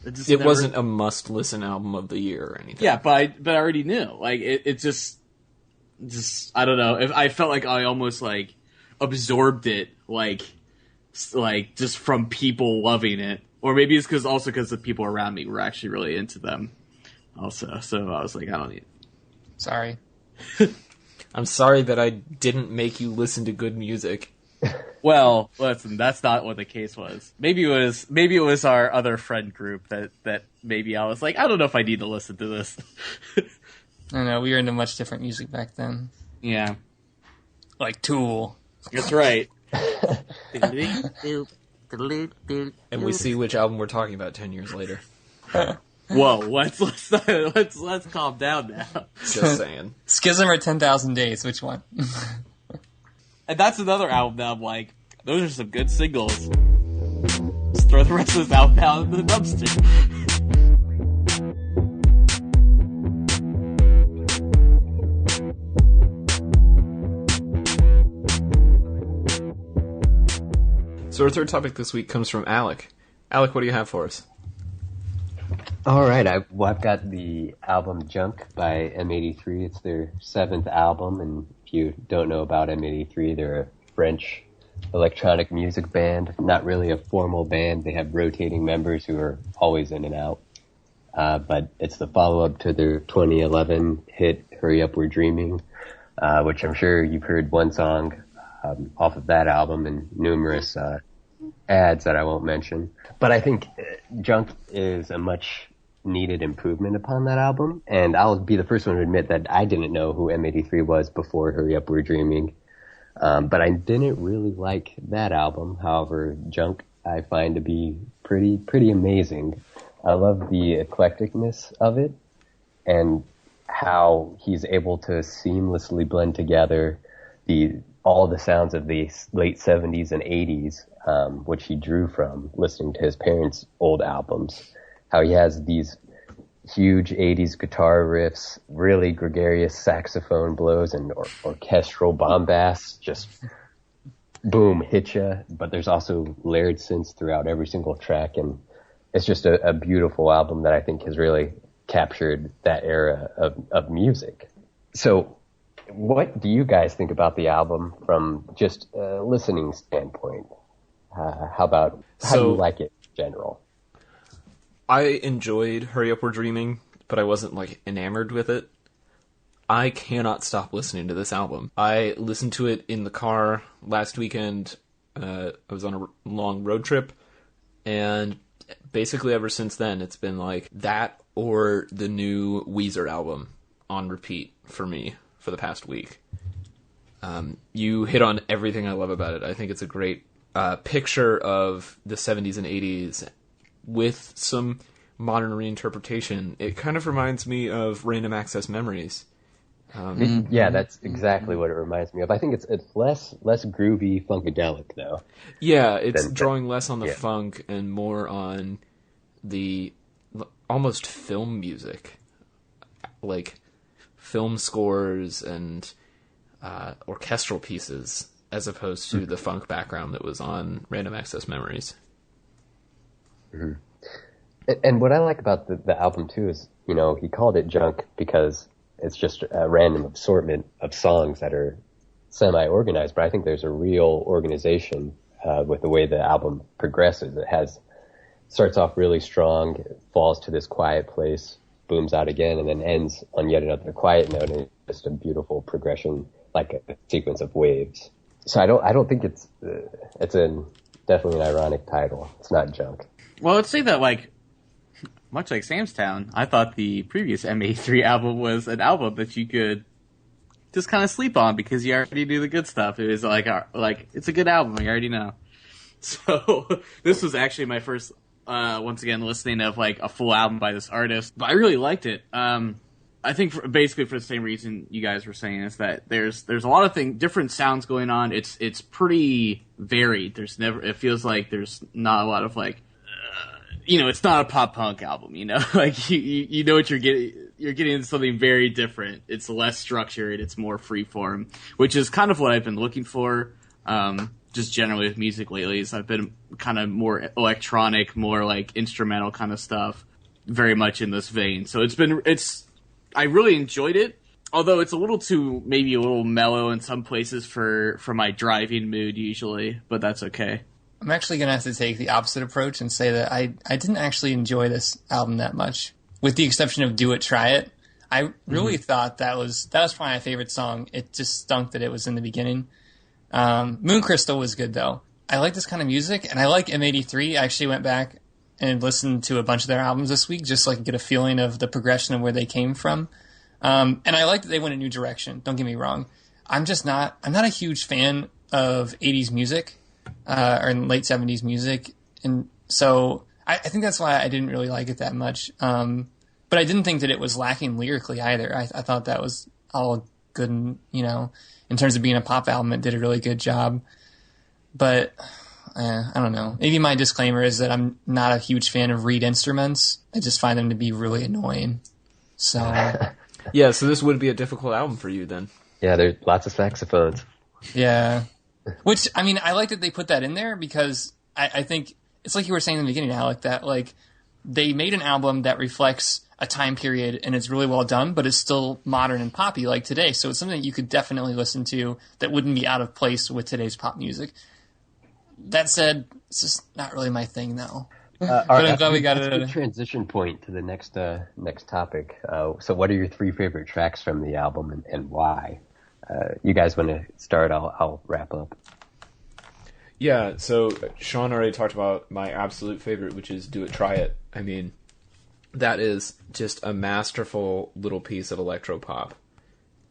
It wasn't a must-listen album of the year or anything. Yeah, but I already knew. Like, it just, I don't know. I felt like I almost, like, absorbed it, like just from people loving it. Or maybe it's because the people around me were actually really into them also. So I was like, I don't need it. Sorry. I'm sorry that I didn't make you listen to good music. Well, listen, that's not what the case was. Maybe it was our other friend group that maybe I was like, I don't know if I need to listen to this. I don't know, we were into much different music back then. Yeah. Like Tool. That's right. And we see which album we're talking about 10 years later. Whoa, let's calm down now. Just saying. Schism or 10,000 Days, which one? And that's another album that I'm like, those are some good singles. Let's throw the rest of this album out in the dumpster. So our third topic this week comes from Alec. Alec, what do you have for us? All right, I've got the album Junk by M83. It's their 7th album, and if you don't know about M83, they're a French electronic music band. Not really a formal band. They have rotating members who are always in and out. But it's the follow-up to their 2011 hit Hurry Up We're Dreaming, which I'm sure you've heard one song off of that album and numerous ads that I won't mention. But I think Junk is a much needed improvement upon that album, and I'll be the first one to admit that I didn't know who M83 was before Hurry Up We're Dreaming, but I didn't really like that album. However, Junk I find to be pretty amazing. I love the eclecticness of it and how he's able to seamlessly blend together all the sounds of the late 70s and 80s, which he drew from listening to his parents' old albums. How he has these huge 80s guitar riffs, really gregarious saxophone blows, and orchestral bombast, just boom, hit ya, but there's also layered synths throughout every single track, and it's just a beautiful album that I think has really captured that era of music. So what do you guys think about the album from just a listening standpoint? How do you like it in general? I enjoyed Hurry Up We're Dreaming, but I wasn't like enamored with it. I cannot stop listening to this album. I listened to it in the car last weekend. I was on a long road trip, and basically ever since then, it's been like that or the new Weezer album on repeat for me for the past week. You hit on everything I love about it. I think it's a great picture of the 70s and 80s with some modern reinterpretation. It kind of reminds me of Random Access Memories. Yeah, that's exactly what it reminds me of. I think it's less groovy, funkadelic, though. Yeah, it's drawing less on the funk and more on the almost film music, like film scores and orchestral pieces, as opposed to the funk background that was on Random Access Memories. Mm-hmm. And what I like about the album, too, is, he called it junk because it's just a random assortment of songs that are semi-organized, but I think there's a real organization with the way the album progresses. It starts off really strong, falls to this quiet place, booms out again, and then ends on yet another quiet note, and it's just a beautiful progression, like a sequence of waves. So I don't think it's definitely an ironic title. It's not junk. Well, let's say that, much like Sam's Town, I thought the previous M83 album was an album that you could just kind of sleep on because you already knew the good stuff. It was like it's a good album, you already know. So this was actually my first, once again, listening of a full album by this artist. But I really liked it. I think basically for the same reason you guys were saying, is that there's a lot of different sounds going on. It's pretty varied. It feels like there's not a lot of it's not a pop punk album, you know what you're getting. You're getting something very different. It's less structured. It's more freeform, which is kind of what I've been looking for. Just generally with music lately, is I've been kind of more electronic, more instrumental kind of stuff, very much in this vein. So I really enjoyed it, although it's maybe a little mellow in some places for my driving mood usually, but that's okay. I'm actually going to have to take the opposite approach and say that I didn't actually enjoy this album that much, with the exception of Do It, Try It. I really thought that was probably my favorite song. It just stunk that it was in the beginning. Moon Crystal was good, though. I like this kind of music, and I like M83. I actually went back and listened to a bunch of their albums this week, just so I could get a feeling of the progression of where they came from. And I like that they went a new direction. Don't get me wrong. I'm not a huge fan of 80s music. Or in late 70s music. And so I think that's why I didn't really like it that much. But I didn't think that it was lacking lyrically either. I thought that was all good, and, in terms of being a pop album, it did a really good job. But I don't know. Maybe my disclaimer is that I'm not a huge fan of reed instruments. I just find them to be really annoying. So yeah, so this would be a difficult album for you then. Yeah, there's lots of saxophones. Yeah. Which, I like that they put that in there because I think it's like you were saying in the beginning, Alec, that they made an album that reflects a time period and it's really well done, but it's still modern and poppy like today. So it's something that you could definitely listen to that wouldn't be out of place with today's pop music. That said, it's just not really my thing, though. But I'm glad we got it. A transition point to the next topic. So what are your 3 favorite tracks from the album and why? You guys want to start? I'll wrap up. Yeah, so Shaun already talked about my absolute favorite, which is Do It, Try It. That is just a masterful little piece of electropop.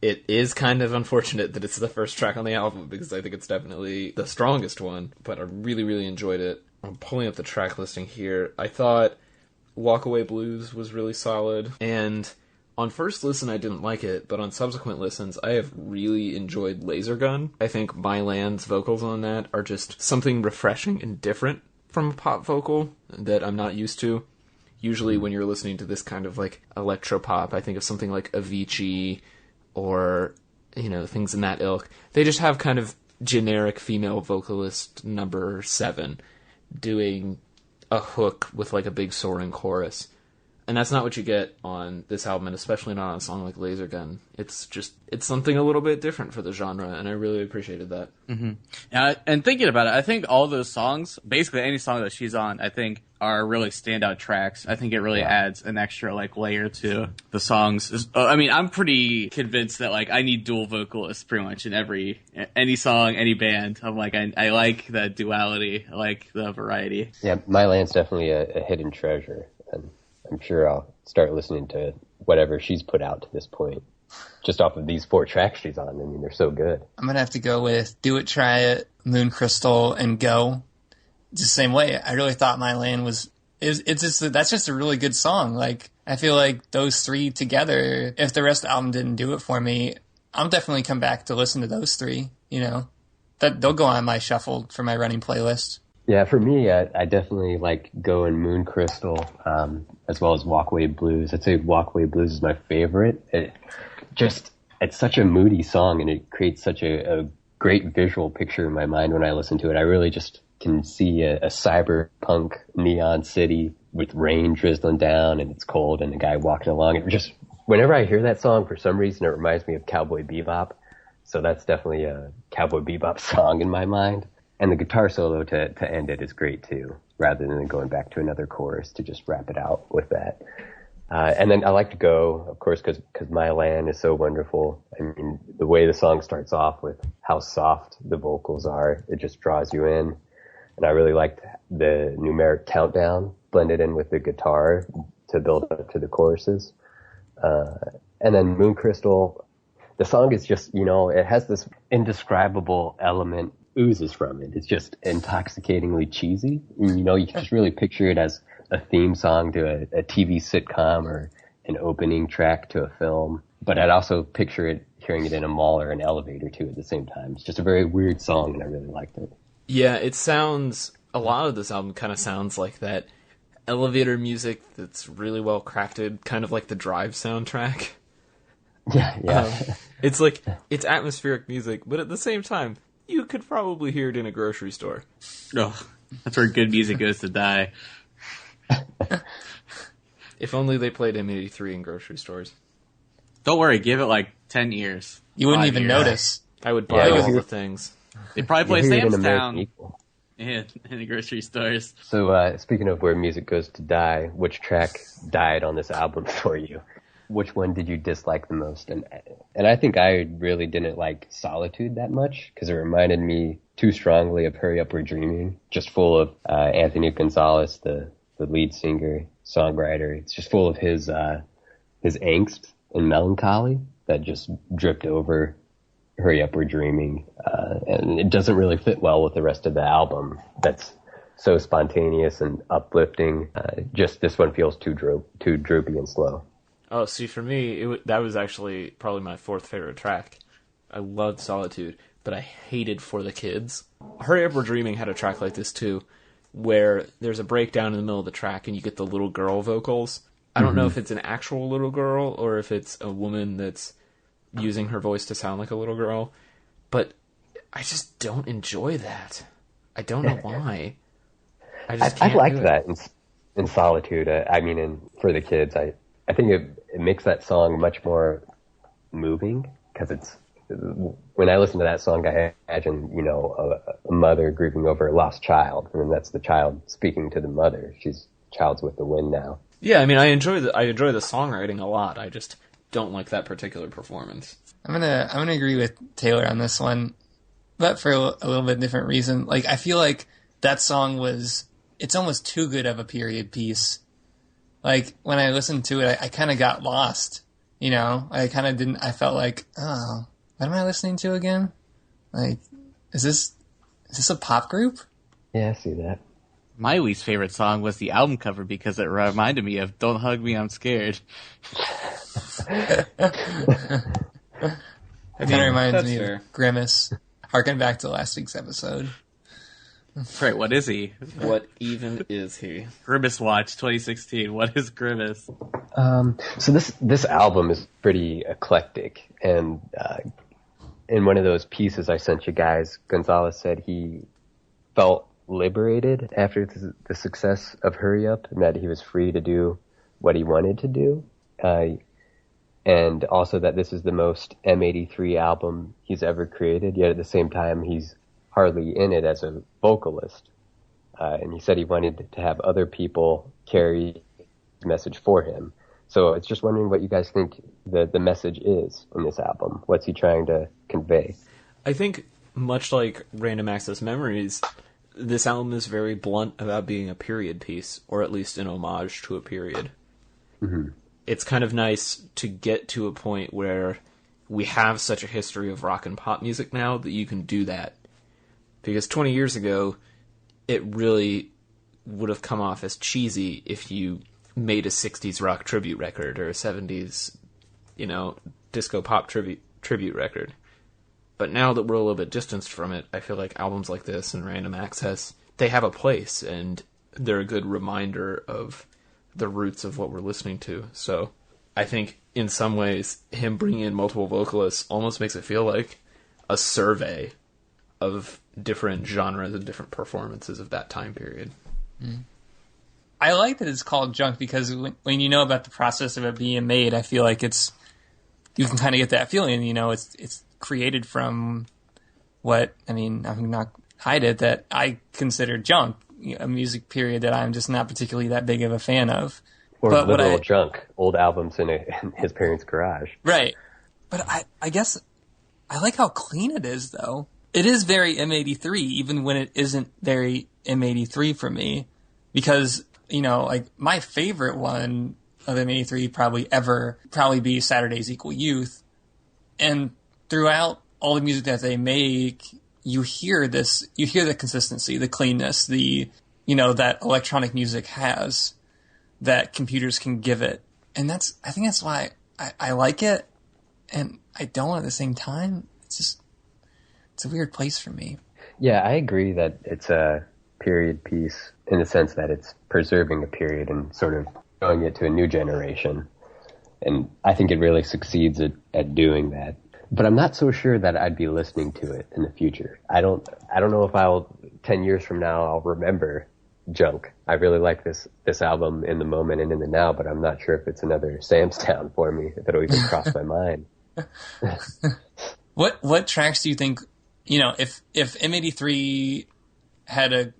It is kind of unfortunate that it's the first track on the album, because I think it's definitely the strongest one, but I really, really enjoyed it. I'm pulling up the track listing here. I thought Walk Away Blues was really solid, and on first listen, I didn't like it, but on subsequent listens, I have really enjoyed Laser Gun. I think Mylan's vocals on that are just something refreshing and different from a pop vocal that I'm not used to. Usually when you're listening to this kind of electropop, I think of something like Avicii or, things in that ilk. They just have kind of generic female vocalist number 7 doing a hook with like a big soaring chorus. And that's not what you get on this album, and especially not on a song like Laser Gun. It's something a little bit different for the genre, and I really appreciated that. Mm-hmm. And thinking about it, I think all those songs, basically any song that she's on, I think are really standout tracks. I think it really adds an extra like layer to the songs. I mean, I'm pretty convinced that like I need dual vocalists pretty much in any song, any band. I'm like, I like that duality, I like the variety. Yeah, Mylan's definitely a hidden treasure, and I'm sure I'll start listening to whatever she's put out to this point, just off of these 4 tracks she's on. I mean, they're so good. I'm gonna have to go with Do It, Try It, Moon Crystal, and Go. Just the same way. I really thought that's just a really good song. Like, I feel like those 3 together, if the rest of the album didn't do it for me, I'll definitely come back to listen to those 3, you know. They'll go on my shuffle for my running playlist. Yeah, for me, I definitely like Go and Moon Crystal, as well as Walkway Blues. I'd say Walkway Blues is my favorite. It's such a moody song, and it creates such a great visual picture in my mind when I listen to it. I really just can see a cyberpunk neon city with rain drizzling down, and it's cold, and a guy walking along. Whenever I hear that song, for some reason, it reminds me of Cowboy Bebop. So that's definitely a Cowboy Bebop song in my mind. And the guitar solo to end it is great too, rather than going back to another chorus to just wrap it out with that. And then I like to Go, of course, because Mylan is so wonderful. I mean, the way the song starts off with how soft the vocals are, it just draws you in. And I really liked the numeric countdown blended in with the guitar to build up to the choruses. And then Moon Crystal, the song is just, it has this indescribable element oozes from it. It's just intoxicatingly cheesy. And, you can just really picture it as a theme song to a TV sitcom or an opening track to a film. But I'd also picture hearing it in a mall or an elevator too at the same time. It's just a very weird song, and I really liked it. Yeah, a lot of this album kind of sounds like that elevator music that's really well crafted, kind of like the Drive soundtrack. Yeah. It's atmospheric music, but at the same time, you could probably hear it in a grocery store. Oh, that's where good music goes to die. If only they played M83 in grocery stores. Don't worry, give it like 10 years. You wouldn't even notice. I would buy all the things. They probably play Sam's Town in the grocery stores. So speaking of where music goes to die, which track died on this album for you? Which one did you dislike the most? And I think I really didn't like Solitude that much because it reminded me too strongly of Hurry Up We're Dreaming, just full of Anthony Gonzalez, the lead singer, songwriter. It's just full of his angst and melancholy that just dripped over Hurry Up We're Dreaming. And it doesn't really fit well with the rest of the album. That's so spontaneous and uplifting. Just this one feels too droopy and slow. Oh, see, for me, that was actually probably my 4th favorite track. I loved Solitude, but I hated For the Kids. Hurry Up We're Dreaming had a track like this, too, where there's a breakdown in the middle of the track and you get the little girl vocals. I don't know if it's an actual little girl or if it's a woman that's using her voice to sound like a little girl, but I just don't enjoy that. I don't know why. I liked that in Solitude. In For the Kids, I think it makes that song much more moving because when I listen to that song, I imagine, a mother grieving over a lost child, and that's the child speaking to the mother. Child's with the wind now. Yeah, I enjoy the songwriting a lot. I just don't like that particular performance. I'm gonna agree with Taylor on this one, but for a little bit different reason. Like, I feel like that song it's almost too good of a period piece. Like, when I listened to it, I kind of got lost, I kind of didn't, I felt like, oh, what am I listening to again? Like, is this a pop group? Yeah, I see that. My least favorite song was the album cover because it reminded me of Don't Hug Me, I'm Scared. It kind of reminds me of Grimace. Harken back to last week's episode. That's right, what is he? What even is he? Grimace Watch 2016. What is Grimace? So this album is pretty eclectic, and in one of those pieces I sent you guys, Gonzalez said he felt liberated after the success of Hurry Up, and that he was free to do what he wanted to do. And also that this is the most M83 album he's ever created, yet at the same time he's hardly in it as a vocalist. And he said he wanted to have other people carry the message for him. So it's just wondering what you guys think the message is in this album. What's he trying to convey? I think, much like Random Access Memories, this album is very blunt about being a period piece, or at least an homage to a period. Mm-hmm. It's kind of nice to get to a point where we have such a history of rock and pop music now that you can do that. Because 20 years ago, it really would have come off as cheesy if you made a 60s rock tribute record or a 70s, disco pop tribute record. But now that we're a little bit distanced from it, I feel like albums like this and Random Access, they have a place, and they're a good reminder of the roots of what we're listening to. So I think in some ways, him bringing in multiple vocalists almost makes it feel like a survey of different genres and different performances of that time period. Mm. I like that it's called Junk because when you know about the process of it being made, I feel like you can kind of get that feeling, it's created from I'm not hide it, that I consider junk, a music period that I'm just not particularly that big of a fan of. Or but literal junk, old albums in his parents' garage. Right. But I guess I like how clean it is, though. It is very M83, even when it isn't very M83 for me. Because, my favorite one of M83 probably be Saturdays Equal Youth. And throughout all the music that they make, you hear the consistency, the cleanness, that electronic music has, that computers can give it. And I think that's why I like it, and I don't at the same time. It's a weird place for me. Yeah, I agree that it's a period piece in the sense that it's preserving a period and sort of showing it to a new generation. And I think it really succeeds at doing that. But I'm not so sure that I'd be listening to it in the future. I don't know if 10 years from now, I'll remember Junk. I really like this album in the moment and in the now, but I'm not sure if it's another Sam's Town for me, if it'll even cross my mind. What tracks do you think, if M83 had an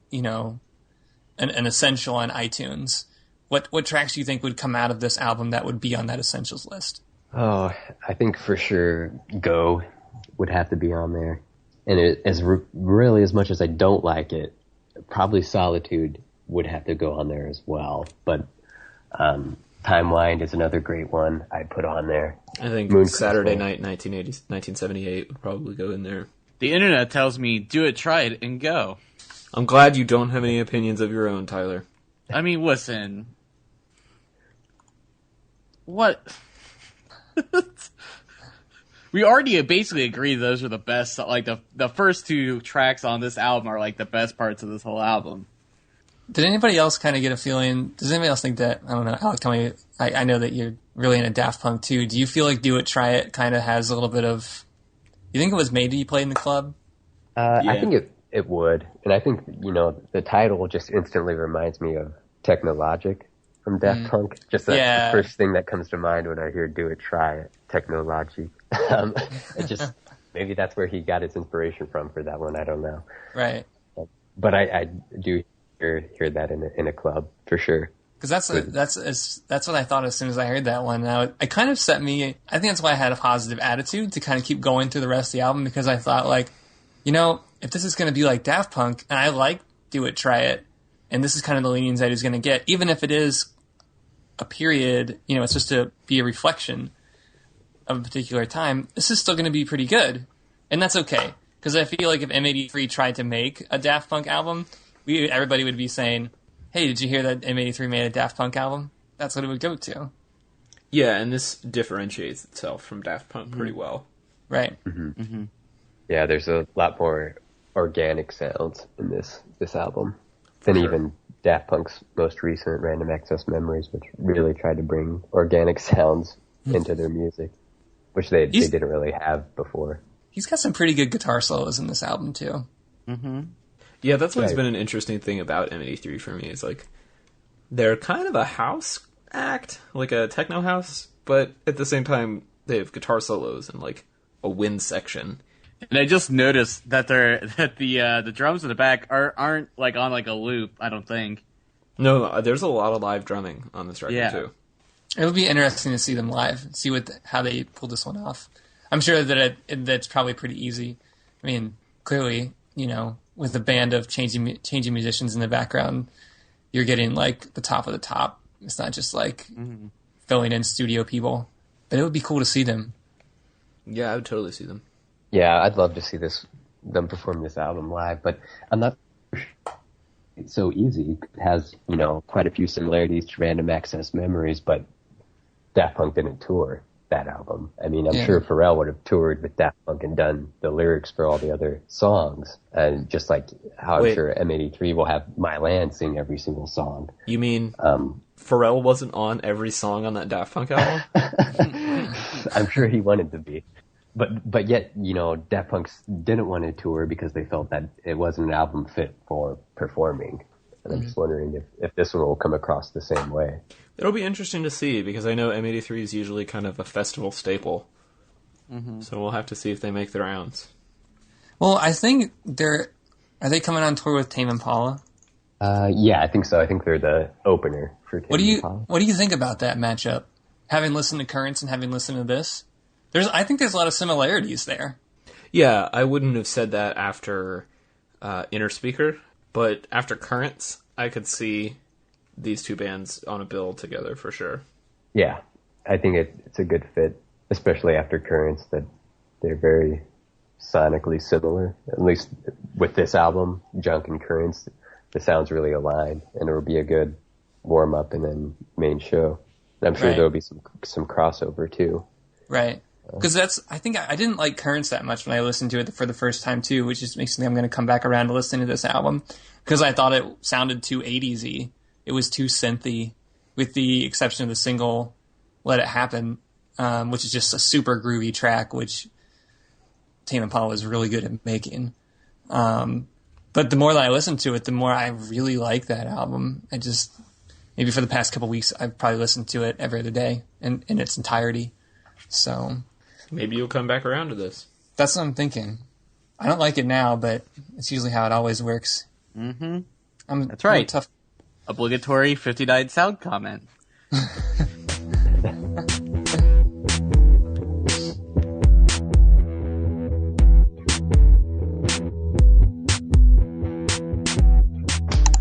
essential on iTunes, what tracks do you think would come out of this album that would be on that essentials list? Oh, I think for sure Go would have to be on there. And really as much as I don't like it, probably Solitude would have to go on there as well. But Timewind is another great one I'd put on there. I think Saturday Night 1978 would probably go in there. The internet tells me, do it, try it, and go. I'm glad you don't have any opinions of your own, Tyler. I mean, listen. What? We already basically agree those are the best. Like, the first two tracks on this album are, like, the best parts of this whole album. Did anybody else kind of get a feeling? Does anybody else think that, I don't know, Alec, tell me, I know that you're really into Daft Punk too. Do you feel like Do It, Try It kind of has a little bit of, you think it was made to be played in the club? Yeah. I think it would. And I think, the title just instantly reminds me of Technologic from Daft Punk. Just that's the first thing that comes to mind when I hear Do It, Try It, Technologic. It just, maybe that's where he got his inspiration from for that one. I don't know. Right. But I do hear that in a club for sure. Because that's what I thought as soon as I heard that one. Now it kind of set me. I think that's why I had a positive attitude to kind of keep going through the rest of the album, because I thought, like, if this is going to be like Daft Punk, and I like Do It, Try It, and this is kind of the leanings that he's going to get, even if it is a period, it's just to be a reflection of a particular time, this is still going to be pretty good, and that's okay. Because I feel like if M83 tried to make a Daft Punk album, everybody would be saying, hey, did you hear that M83 made a Daft Punk album? That's what it would go to. Yeah, and this differentiates itself from Daft Punk pretty well. Right. Mm-hmm. Mm-hmm. Yeah, there's a lot more organic sounds in this album than even Daft Punk's most recent Random Access Memories, which really tried to bring organic sounds into their music, which they didn't really have before. he's got some pretty good guitar solos in this album too. Mm-hmm. Yeah, that's always been an interesting thing about M83 for me. Is like they're kind of a house act, like a techno house, but at the same time they have guitar solos and like a wind section. And I just noticed that the drums in the back aren't like on like a loop. I don't think. No, there's a lot of live drumming on this record too. It would be interesting to see them live, see how they pull this one off. I'm sure that that's probably pretty easy. I mean, clearly, with a band of changing musicians in the background, you're getting like the top of the top. It's not just like filling in studio people, but it would be cool to see them. Yeah, I would totally see them. Yeah, I'd love to see them perform this album live, but I'm not sure it's so easy. It has, quite a few similarities to Random Access Memories, but Daft Punk didn't tour that album. I mean, I'm sure Pharrell would have toured with Daft Punk and done the lyrics for all the other songs. And just like how I'm sure M83 will have My Land sing every single song. You mean Pharrell wasn't on every song on that Daft Punk album? I'm sure he wanted to be. But yet, Daft Punk didn't want to tour because they felt that it wasn't an album fit for performing. And I'm just wondering if this one will come across the same way. It'll be interesting to see, because I know M83 is usually kind of a festival staple. Mm-hmm. So we'll have to see if they make the rounds. Well, I think are they coming on tour with Tame Impala? Yeah, I think so. I think they're the opener for Tame Impala. What do you think about that matchup? Having listened to Currents and having listened to this? I think there's a lot of similarities there. Yeah, I wouldn't have said that after Inner Speaker, but after Currents, I could see these two bands on a bill together for sure. Yeah, I think it's a good fit, especially after Currents, that they're very sonically similar. At least with this album, Junk and Currents, the sounds really aligned, and it will be a good warm-up and then main show. And I'm sure there'll be some crossover too. Right. Because I think I didn't like Currents that much when I listened to it for the first time too, which just makes me think I'm going to come back around to listening to this album, because I thought it sounded too 80s-y. It was too synthy, with the exception of the single Let It Happen, which is just a super groovy track, which Tame Impala is really good at making. But the more that I listen to it, the more I really like that album. Maybe for the past couple weeks, I've probably listened to it every other day in its entirety. So maybe you'll come back around to this. That's what I'm thinking. I don't like it now, but it's usually how it always works. Mm-hmm. That's right. Tough. Obligatory 59 sound comment.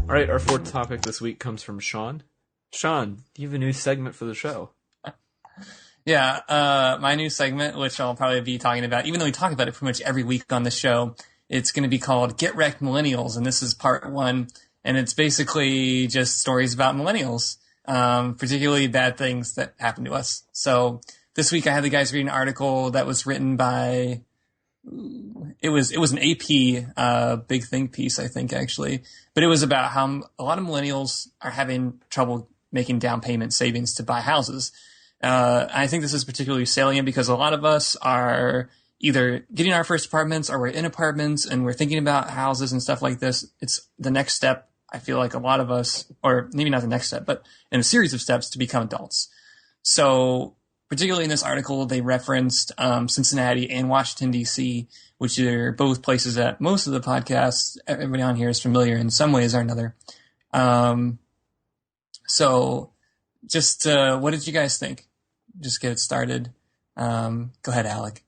All right, our fourth topic this week comes from Shaun. Shaun, you have a new segment for the show. Yeah, my new segment, which I'll probably be talking about, even though we talk about it pretty much every week on the show, it's going to be called Get Wrecked Millennials, and this is part 1, and it's basically just stories about millennials, particularly bad things that happen to us. So this week I had the guys read an article that was written by, it was an AP Big Think piece, I think, actually, but it was about how a lot of millennials are having trouble making down payment savings to buy houses. I think this is particularly salient because a lot of us are either getting our first apartments or we're in apartments and we're thinking about houses and stuff like this. It's the next step. I feel like a lot of us, or maybe not the next step, but in a series of steps to become adults. So particularly in this article, they referenced Cincinnati and Washington, D.C., which are both places that most of the podcasts, everybody on here is familiar in some ways or another. So just what did you guys think? Just get it started. Go ahead, Alec.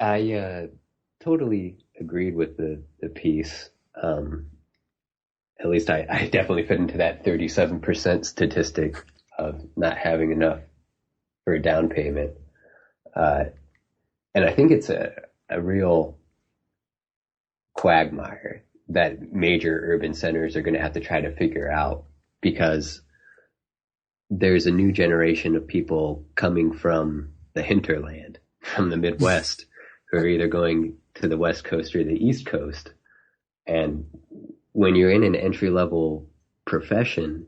I totally agreed with the piece. At least I definitely fit into that 37% statistic of not having enough for a down payment. And I think it's a real quagmire that major urban centers are going to have to try to figure out, because there's a new generation of people coming from the hinterland, from the Midwest, who are either going to the West Coast or the East Coast. And when you're in an entry-level profession,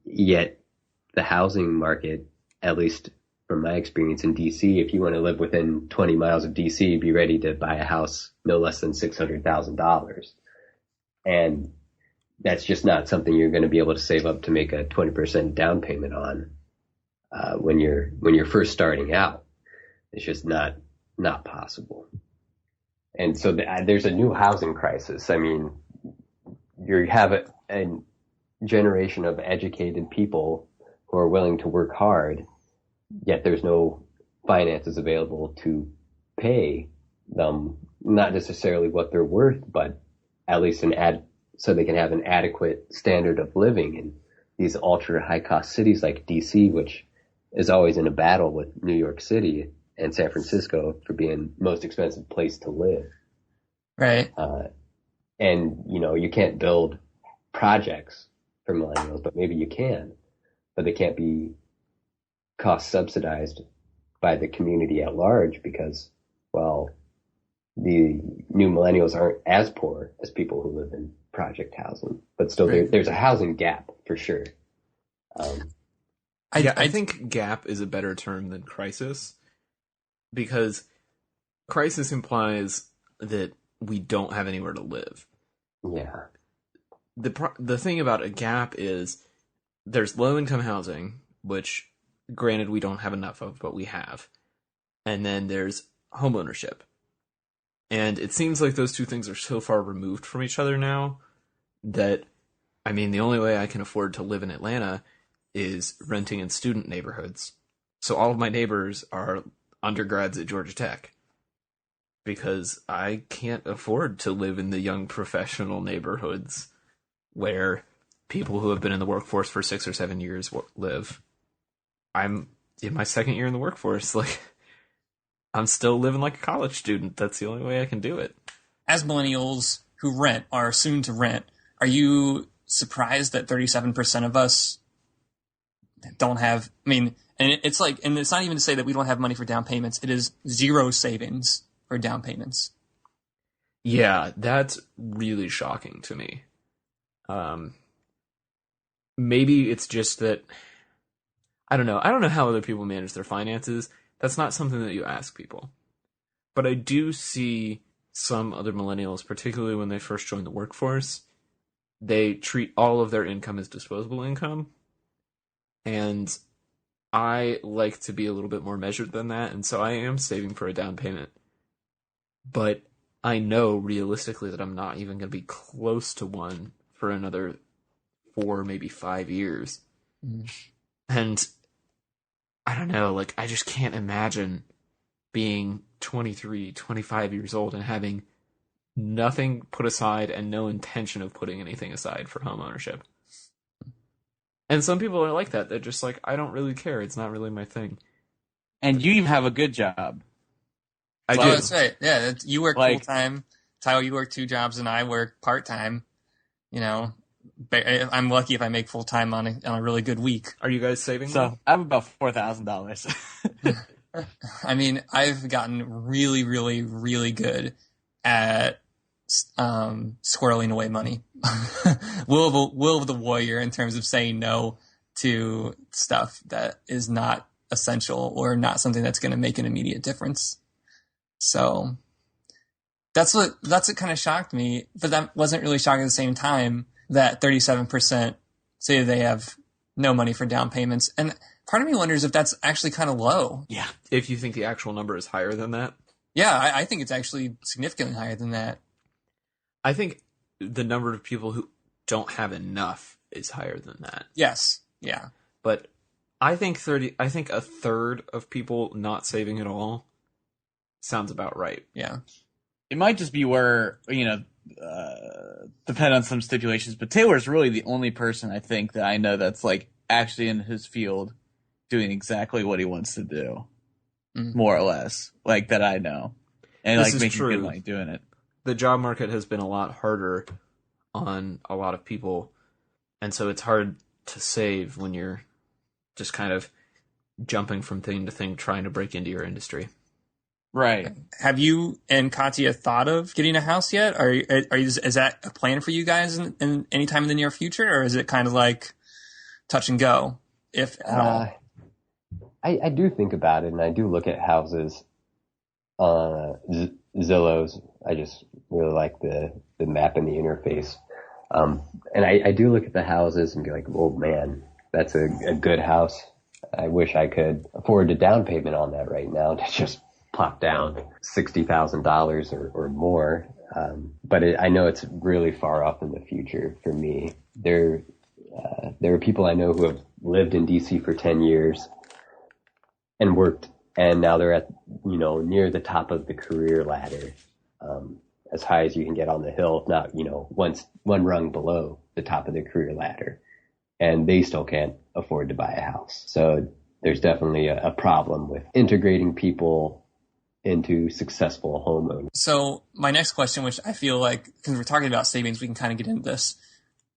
yet the housing market, at least from my experience in DC, if you want to live within 20 miles of DC, be ready to buy a house no less than $600,000. And that's just not something you're going to be able to save up to make a 20% down payment on when you're first starting out. It's just not possible. And so there's a new housing crisis. I mean, you have a generation of educated people who are willing to work hard, yet there's no finances available to pay them, not necessarily what they're worth, but at least so they can have an adequate standard of living in these ultra high cost cities like DC, which is always in a battle with New York City and San Francisco for being most expensive place to live. Right. And, you can't build projects for millennials, but maybe you can, but they can't be cost subsidized by the community at large because, well, the new millennials aren't as poor as people who live in project housing, but still there's a housing gap for sure. I think gap is a better term than crisis, because crisis implies that we don't have anywhere to live. Yeah. The thing about a gap is there's low income housing, which granted we don't have enough of, but we have. And then there's homeownership. And it seems like those two things are so far removed from each other now that, I mean, the only way I can afford to live in Atlanta is renting in student neighborhoods. So all of my neighbors are undergrads at Georgia Tech, because I can't afford to live in the young professional neighborhoods where people who have been in the workforce for 6 or 7 years live. I'm in my second year in the workforce. Like, I'm still living like a college student. That's the only way I can do it. As millennials who rent, are soon to rent, are you surprised that 37% of us don't have, I mean, and it's like, and it's not even to say that we don't have money for down payments. It is zero savings for down payments. Yeah, that's really shocking to me. Maybe it's just that, I don't know. I don't know how other people manage their finances. That's not something that you ask people. But I do see some other millennials, particularly when they first join the workforce, they treat all of their income as disposable income. And I like to be a little bit more measured than that, and so I am saving for a down payment. But I know realistically that I'm not even going to be close to one for another 4, maybe 5 years. Mm. And I don't know, like, I just can't imagine being 23, 25 years old and having nothing put aside and no intention of putting anything aside for home ownership. And some people are like that. They're just like, I don't really care. It's not really my thing. And you even have a good job. I do. That's right. Yeah, you work full-time. Tyler, you work 2 jobs, and I work part-time. You know, I'm lucky if I make full-time on a really good week. Are you guys saving? So I have about $4,000. I mean, I've gotten really, really, really good at squirreling away money. Will of the warrior in terms of saying no to stuff that is not essential or not something that's going to make an immediate difference. So that's what kind of shocked me, but that wasn't really shocking at the same time that 37% say they have no money for down payments. And part of me wonders if that's actually kind of low. Yeah. If you think the actual number is higher than that. Yeah, I think it's actually significantly higher than that. I think the number of people who don't have enough is higher than that. Yes. Yeah. But I think a third of people not saving at all sounds about right. Yeah. It might just be where, depend on some stipulations, but Taylor's really the only person I think that I know that's like actually in his field doing exactly what he wants to do. Mm-hmm. More or less, like that I know. And this like making true. good money doing it. The job market has been a lot harder on a lot of people, and so it's hard to save when you're just kind of jumping from thing to thing trying to break into your industry. Right. Have you and Katya thought of getting a house yet? Is that a plan for you guys in any time in the near future, or is it kind of like touch and go, if at all? I do think about it, and I do look at houses on Zillow's. I just really like the map and the interface. And I do look at the houses and be like, oh man, that's a good house. I wish I could afford a down payment on that right now to just plop down $60,000 or more. But I know it's really far off in the future for me. There are people I know who have lived in DC for 10 years and worked, and now they're at, near the top of the career ladder, as high as you can get on the hill, if not, one rung below the top of the career ladder, and they still can't afford to buy a house. So there's definitely a problem with integrating people into successful homeowners. So my next question, which I feel like, because we're talking about savings, we can kind of get into this.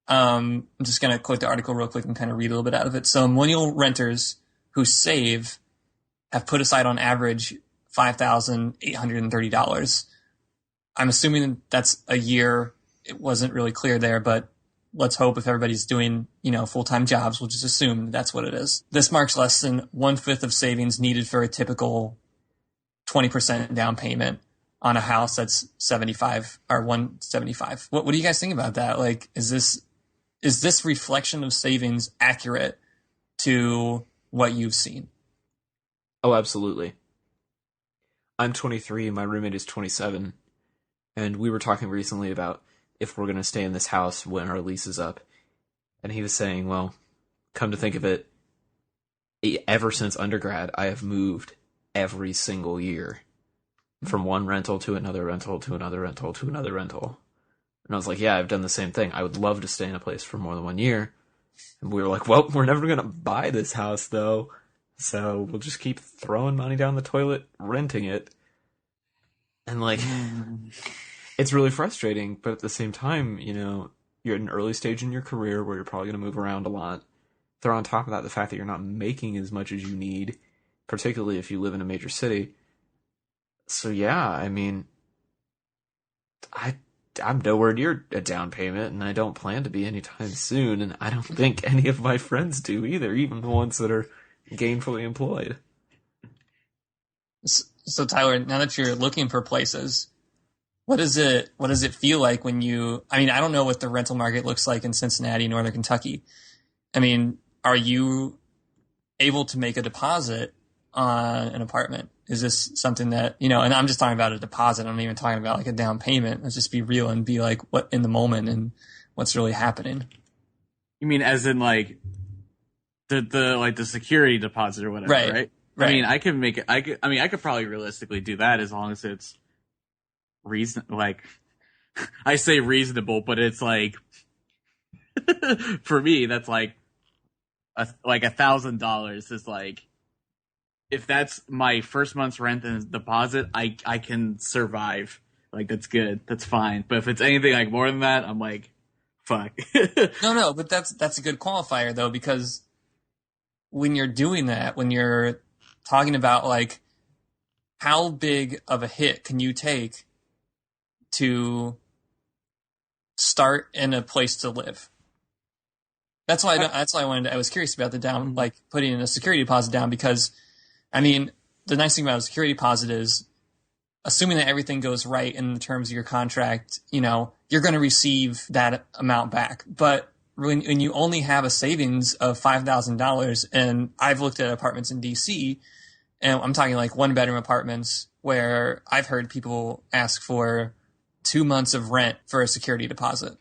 I'm just going to quote the article real quick and kind of read a little bit out of it. So millennial renters who save have put aside on average $5,830. I'm assuming that's a year. It wasn't really clear there, but let's hope if everybody's doing, full-time jobs, we'll just assume that's what it is. This marks less than 1/5 of savings needed for a typical 20% down payment on a house that's 75 or 175. What do you guys think about that? Like, is this reflection of savings accurate to what you've seen? Oh, absolutely. I'm 23, my roommate is 27, and we were talking recently about if we're going to stay in this house when our lease is up. And he was saying, well, come to think of it, ever since undergrad, I have moved every single year from one rental to another rental to another rental to another rental. And I was like, yeah, I've done the same thing. I would love to stay in a place for more than 1 year. And we were like, well, we're never going to buy this house, though. So we'll just keep throwing money down the toilet, renting it. And, it's really frustrating. But at the same time, you're at an early stage in your career where you're probably going to move around a lot. Throw on top of that the fact that you're not making as much as you need, particularly if you live in a major city. So, yeah, I'm nowhere near a down payment, and I don't plan to be anytime soon, and I don't think any of my friends do either, even the ones that are gainfully employed. So Tyler, now that you're looking for places, what does it feel like when I don't know what the rental market looks like in Cincinnati, Northern Kentucky. Are you able to make a deposit on an apartment? Is this something that, and I'm just talking about a deposit. I'm not even talking about like a down payment. Let's just be real and be like what in the moment and what's really happening. You mean as in like the security deposit or whatever, right? Right. I can make it. I could probably realistically do that as long as it's I say reasonable, but it's like for me that's like $1,000 is like, if that's my first month's rent and deposit, I can survive. Like, that's good. That's fine. But if it's anything like more than that, I'm like, fuck. No, but that's a good qualifier though, because when you're doing that, when you're talking about like how big of a hit can you take to start in a place to live? That's why I was curious about the down, like putting in a security deposit down, because the nice thing about a security deposit is, assuming that everything goes right in terms of your contract, you're going to receive that amount back. But when you only have a savings of $5,000, and I've looked at apartments in DC, and I'm talking like 1-bedroom apartments where I've heard people ask for 2 months of rent for a security deposit.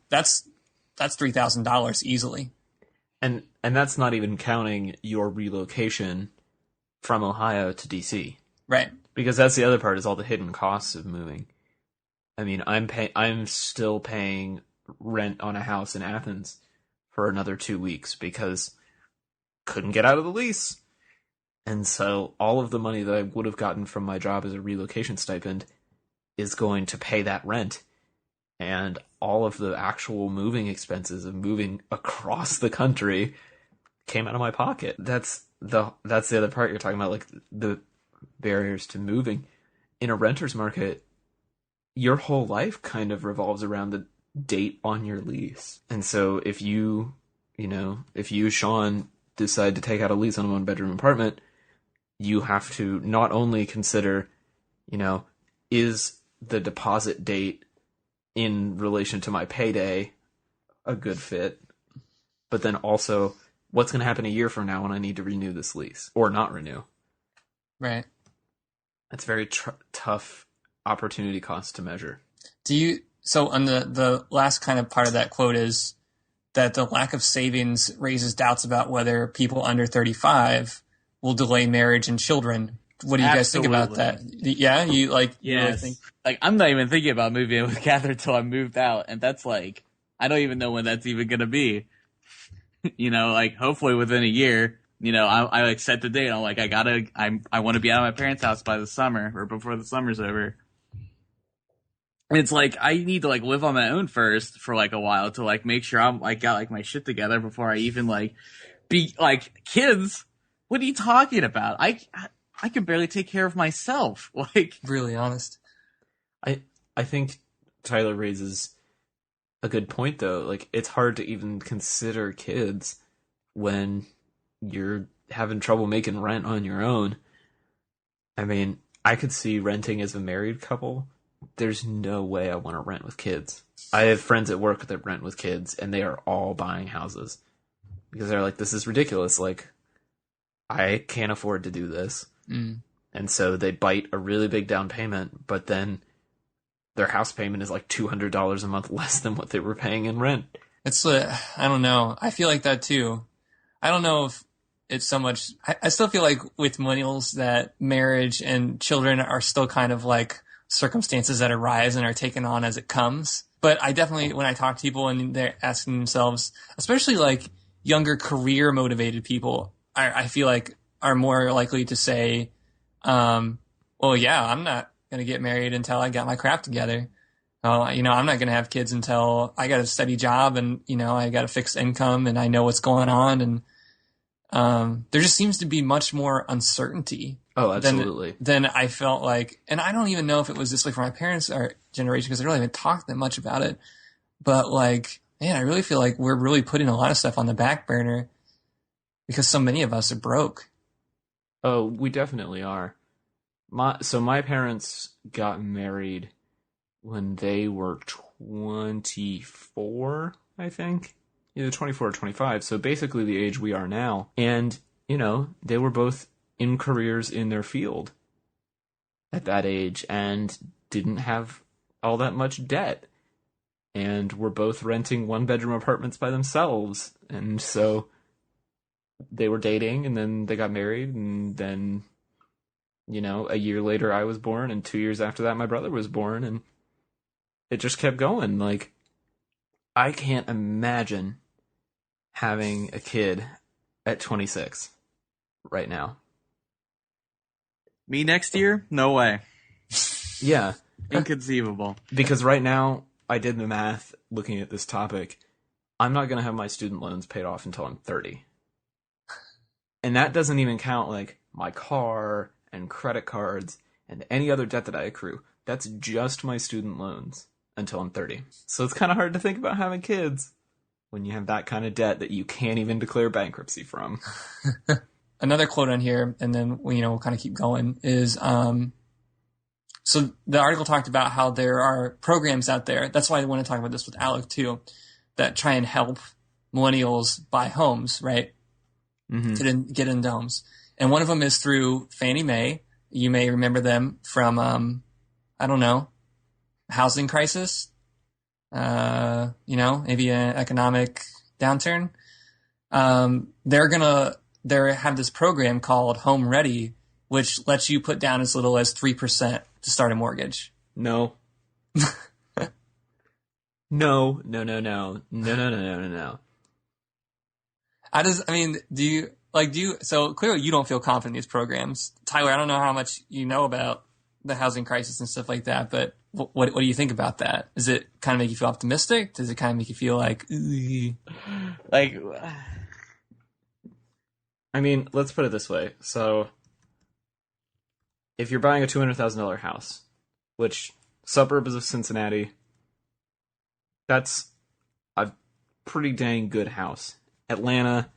That's $3,000 easily. And that's not even counting your relocation from Ohio to DC. Right. Because that's the other part, is all the hidden costs of moving. I'm still paying rent on a house in Athens for another 2 weeks because couldn't get out of the lease. And so all of the money that I would have gotten from my job as a relocation stipend is going to pay that rent. And all of the actual moving expenses of moving across the country came out of my pocket. That's the other part you're talking about, like the barriers to moving. In a renter's market, your whole life kind of revolves around the date on your lease. And so if you, Shaun, decide to take out a lease on a 1-bedroom apartment, you have to not only consider, is the deposit date in relation to my payday a good fit, but then also what's going to happen a year from now when I need to renew this lease or not renew. Right. It's very tough opportunity cost to measure. So on the last kind of part of that quote is that the lack of savings raises doubts about whether people under 35 will delay marriage and children. What do you guys think about that? Yeah, you like? Yes. You really think? Like, I'm not even thinking about moving in with Catherine until I moved out, and that's like, I don't even know when that's even gonna be. Like, hopefully within a year. I like set the date. I'm like, I want to be out of my parents' house by the summer or before the summer's over. And it's like, I need to like live on my own first for like a while to like make sure I'm like got like my shit together before I even like be like, kids. What are you talking about? I can barely take care of myself. Like, really honest. I think Tyler raises a good point though. Like, it's hard to even consider kids when you're having trouble making rent on your own. I mean, I could see renting as a married couple. There's no way I want to rent with kids. I have friends at work that rent with kids, and they are all buying houses because they're like, this is ridiculous. Like, I can't afford to do this. And so they bite a really big down payment, but then their house payment is like $200 a month less than what they were paying in rent. It's I don't know. I feel like that too. I don't know if it's so much. I still feel like with millennials that marriage and children are still kind of like circumstances that arise and are taken on as it comes. But I definitely, when I talk to people and they're asking themselves, especially like younger career motivated people, I feel like are more likely to say, well, yeah, I'm not going to get married until I got my crap together. I'm not going to have kids until I got a steady job and, I got a fixed income and I know what's going on. And there just seems to be much more uncertainty. Oh, absolutely. Than I felt like, and I don't even know if it was this way for my parents' generation because I really haven't talked that much about it. But like, man, I really feel like we're really putting a lot of stuff on the back burner because so many of us are broke. Oh, we definitely are. My parents got married when they were 24, I think. Either 24 or 25. So basically the age we are now. And, they were both in careers in their field at that age and didn't have all that much debt. And were both renting one-bedroom apartments by themselves. And so they were dating and then they got married and then, a year later I was born and 2 years after that my brother was born and it just kept going. Like, I can't imagine having a kid at 26 right now. Me next year? No way. Yeah. Inconceivable. Because right now, I did the math looking at this topic. I'm not going to have my student loans paid off until I'm 30. And that doesn't even count like my car and credit cards and any other debt that I accrue. That's just my student loans until I'm 30. So it's kind of hard to think about having kids when you have that kind of debt that you can't even declare bankruptcy from. Another quote on here, and then we'll kind of keep going, is so the article talked about how there are programs out there. That's why I want to talk about this with Alec too, that try and help millennials buy homes, right? Mm-hmm. Get into homes. And one of them is through Fannie Mae. You may remember them from, I don't know, housing crisis, maybe an economic downturn. They have this program called Home Ready, which lets you put down as little as 3% to start a mortgage. No. No. So clearly you don't feel confident in these programs. Tyler, I don't know how much you know about the housing crisis and stuff like that, but what do you think about that? Does it kind of make you feel optimistic? Does it kind of make you feel like, like, I mean, let's put it this way. So if you're buying a $200,000 house, which suburbs of Cincinnati, that's a pretty dang good house. Atlanta,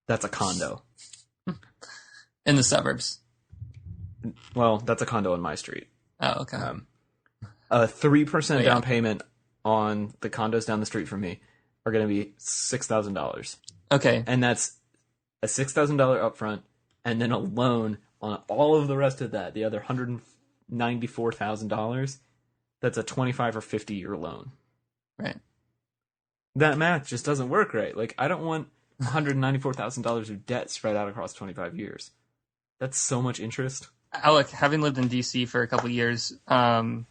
that's a condo. In the suburbs. Well, that's a condo on my street. Oh, okay. A 3% down payment on the condos down the street from me are going to be $6,000. Okay. And that's a $6,000 upfront, and then a loan on all of the rest of that, the other $194,000. That's a 25 or 50-year loan. Right. That math just doesn't work right. Like, I don't want $194,000 of debt spread out across 25 years. That's so much interest. Alec, having lived in DC for a couple of years, I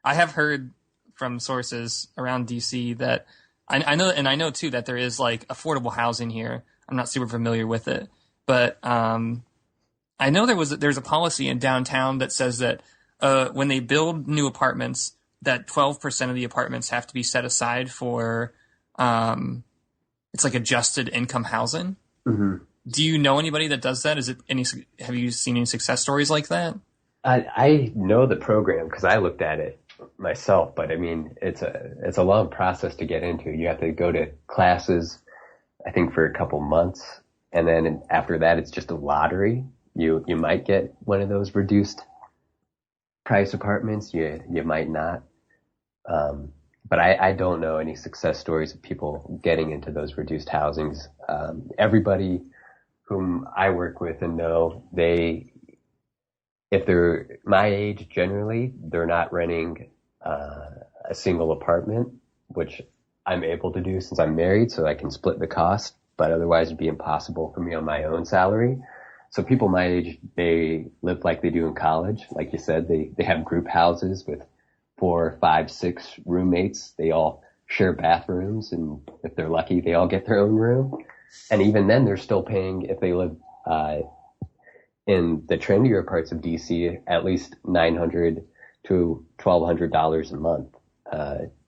have heard from sources around DC that I know too that there is like affordable housing here. I'm not super familiar with it, but I know there's a policy in downtown that says that when they build new apartments, that 12% of the apartments have to be set aside for it's like adjusted income housing. Mm-hmm. Do you know anybody that does that? Have you seen any success stories like that? I know the program because I looked at it myself, but I mean, it's a long process to get into. You have to go to classes, I think, for a couple months, and then after that, it's just a lottery. You might get one of those reduced price apartments. You might not. But I don't know any success stories of people getting into those reduced housings. Everybody whom I work with and know, if they're my age, generally, they're not renting a single apartment, which I'm able to do since I'm married, so I can split the cost, but otherwise it'd be impossible for me on my own salary. So people my age, they live like they do in college. Like you said, they have group houses with 4, 5, 6 roommates. They all share bathrooms, and if they're lucky, they all get their own room. And even then, they're still paying, if they live in the trendier parts of DC, at least $900 to $1,200 a month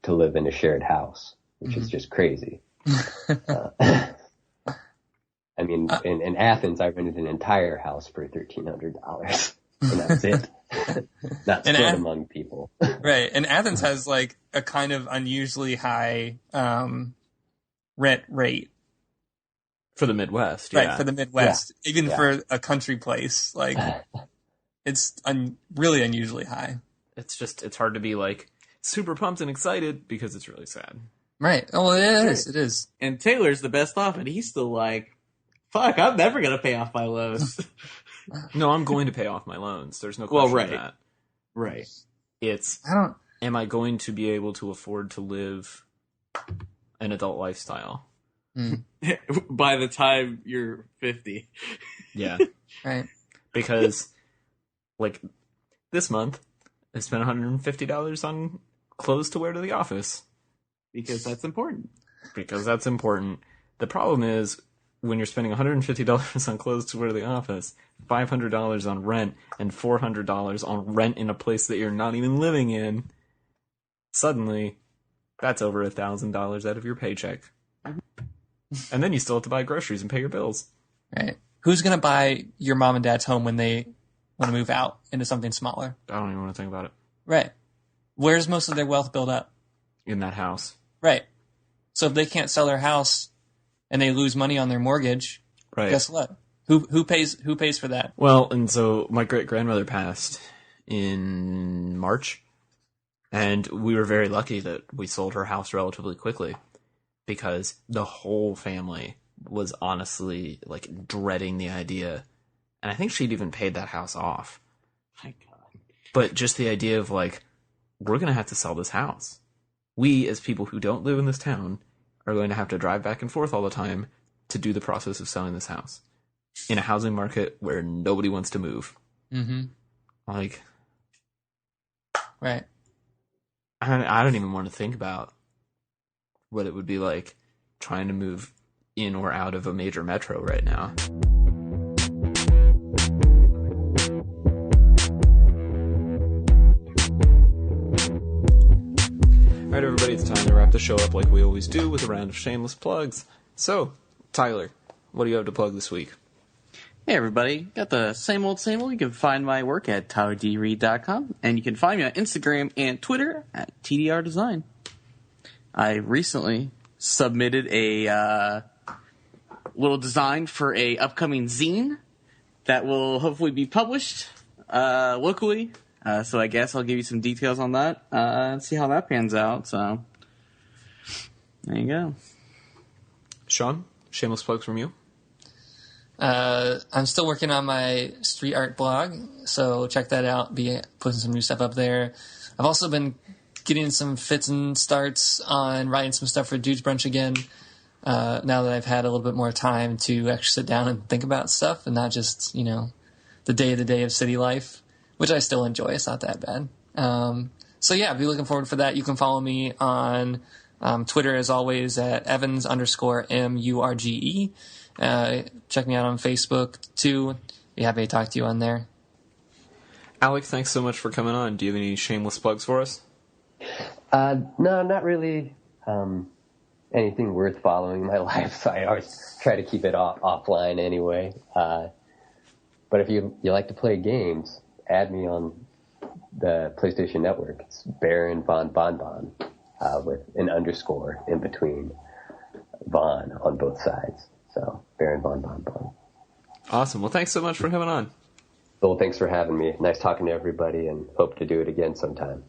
to live in a shared house, which is just crazy. I mean, in Athens, I rented an entire house for $1,300, and that's it. Not split among people. Right. And Athens has like a kind of unusually high rent rate. For the Midwest, right? For the Midwest, even for a country place, like it's really unusually high. It's hard to be like super pumped and excited because it's really sad. Right. Oh, it is. It is. And Taylor's the best off, and he's still like, "Fuck, I'm never gonna pay off my loans." No, I'm going to pay off my loans. There's no question of that. Right. Am I going to be able to afford to live an adult lifestyle? By the time you're 50. Yeah. Right. Because, like, this month, I spent $150 on clothes to wear to the office. Because that's important. The problem is, when you're spending $150 on clothes to wear to the office, $500 on rent, and $400 on rent in a place that you're not even living in, suddenly, that's over $1,000 out of your paycheck. And then you still have to buy groceries and pay your bills. Right. Who's going to buy your mom and dad's home when they want to move out into something smaller? I don't even want to think about it. Right. Where's most of their wealth built up? In that house. Right. So if they can't sell their house and they lose money on their mortgage, right. Guess what? Who pays for that? Well, and so my great-grandmother passed in March, and we were very lucky that we sold her house relatively quickly, because the whole family was honestly like dreading the idea. And I think she'd even paid that house off. My God. But just the idea of like, we're going to have to sell this house. We, as people who don't live in this town, are going to have to drive back and forth all the time to do the process of selling this house in a housing market where nobody wants to move. Mm-hmm. Like, right. I don't even want to think about what it would be like trying to move in or out of a major metro right now. Alright, everybody, it's time to wrap the show up like we always do with a round of shameless plugs. So, Tyler, what do you have to plug this week? Hey, everybody. Got the same old, same old. You can find my work at TylerDReed.com, and you can find me on Instagram and Twitter at TDRDesign. I recently submitted a little design for a upcoming zine that will hopefully be published locally. So I guess I'll give you some details on that and see how that pans out. So there you go. Shaun, shameless plugs from you. I'm still working on my street art blog, so check that out. Be putting some new stuff up there. I've also been getting some fits and starts on writing some stuff for Dudes Brunch again. Now that I've had a little bit more time to actually sit down and think about stuff and not just, the day-to-day of city life, which I still enjoy. It's not that bad. So yeah, be looking forward for that. You can follow me on Twitter, as always, at Evans_MURGE. Check me out on Facebook, too. Be happy to talk to you on there. Alec, thanks so much for coming on. Do you have any shameless plugs for us? No, not really anything worth following in my life, so I always try to keep it offline anyway. But if you like to play games, add me on the PlayStation Network. It's Baron Von Bonbon, with an underscore in between Von on both sides. So, Baron Von Bonbon. Awesome. Well, thanks so much for coming on. Well, thanks for having me. Nice talking to everybody, and hope to do it again sometime.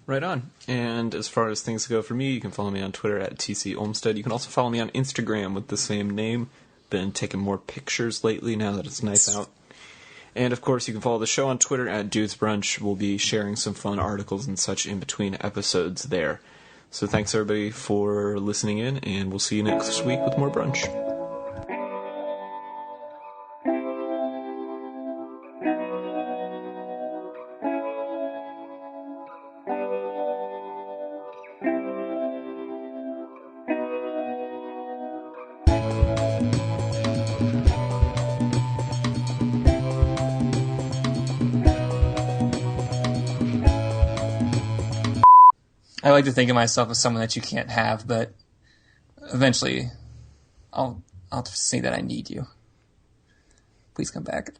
Right on. And as far as things go for me, you can follow me on Twitter at TC Olmsted. You can also follow me on Instagram with the same name. Been taking more pictures lately now that it's nice out. And of course, you can follow the show on Twitter at Dudes Brunch. We'll be sharing some fun articles and such in between episodes there. So thanks everybody for listening in, and we'll see you next week with more brunch. I like to think of myself as someone that you can't have, but eventually I'll see that I need you. Please come back.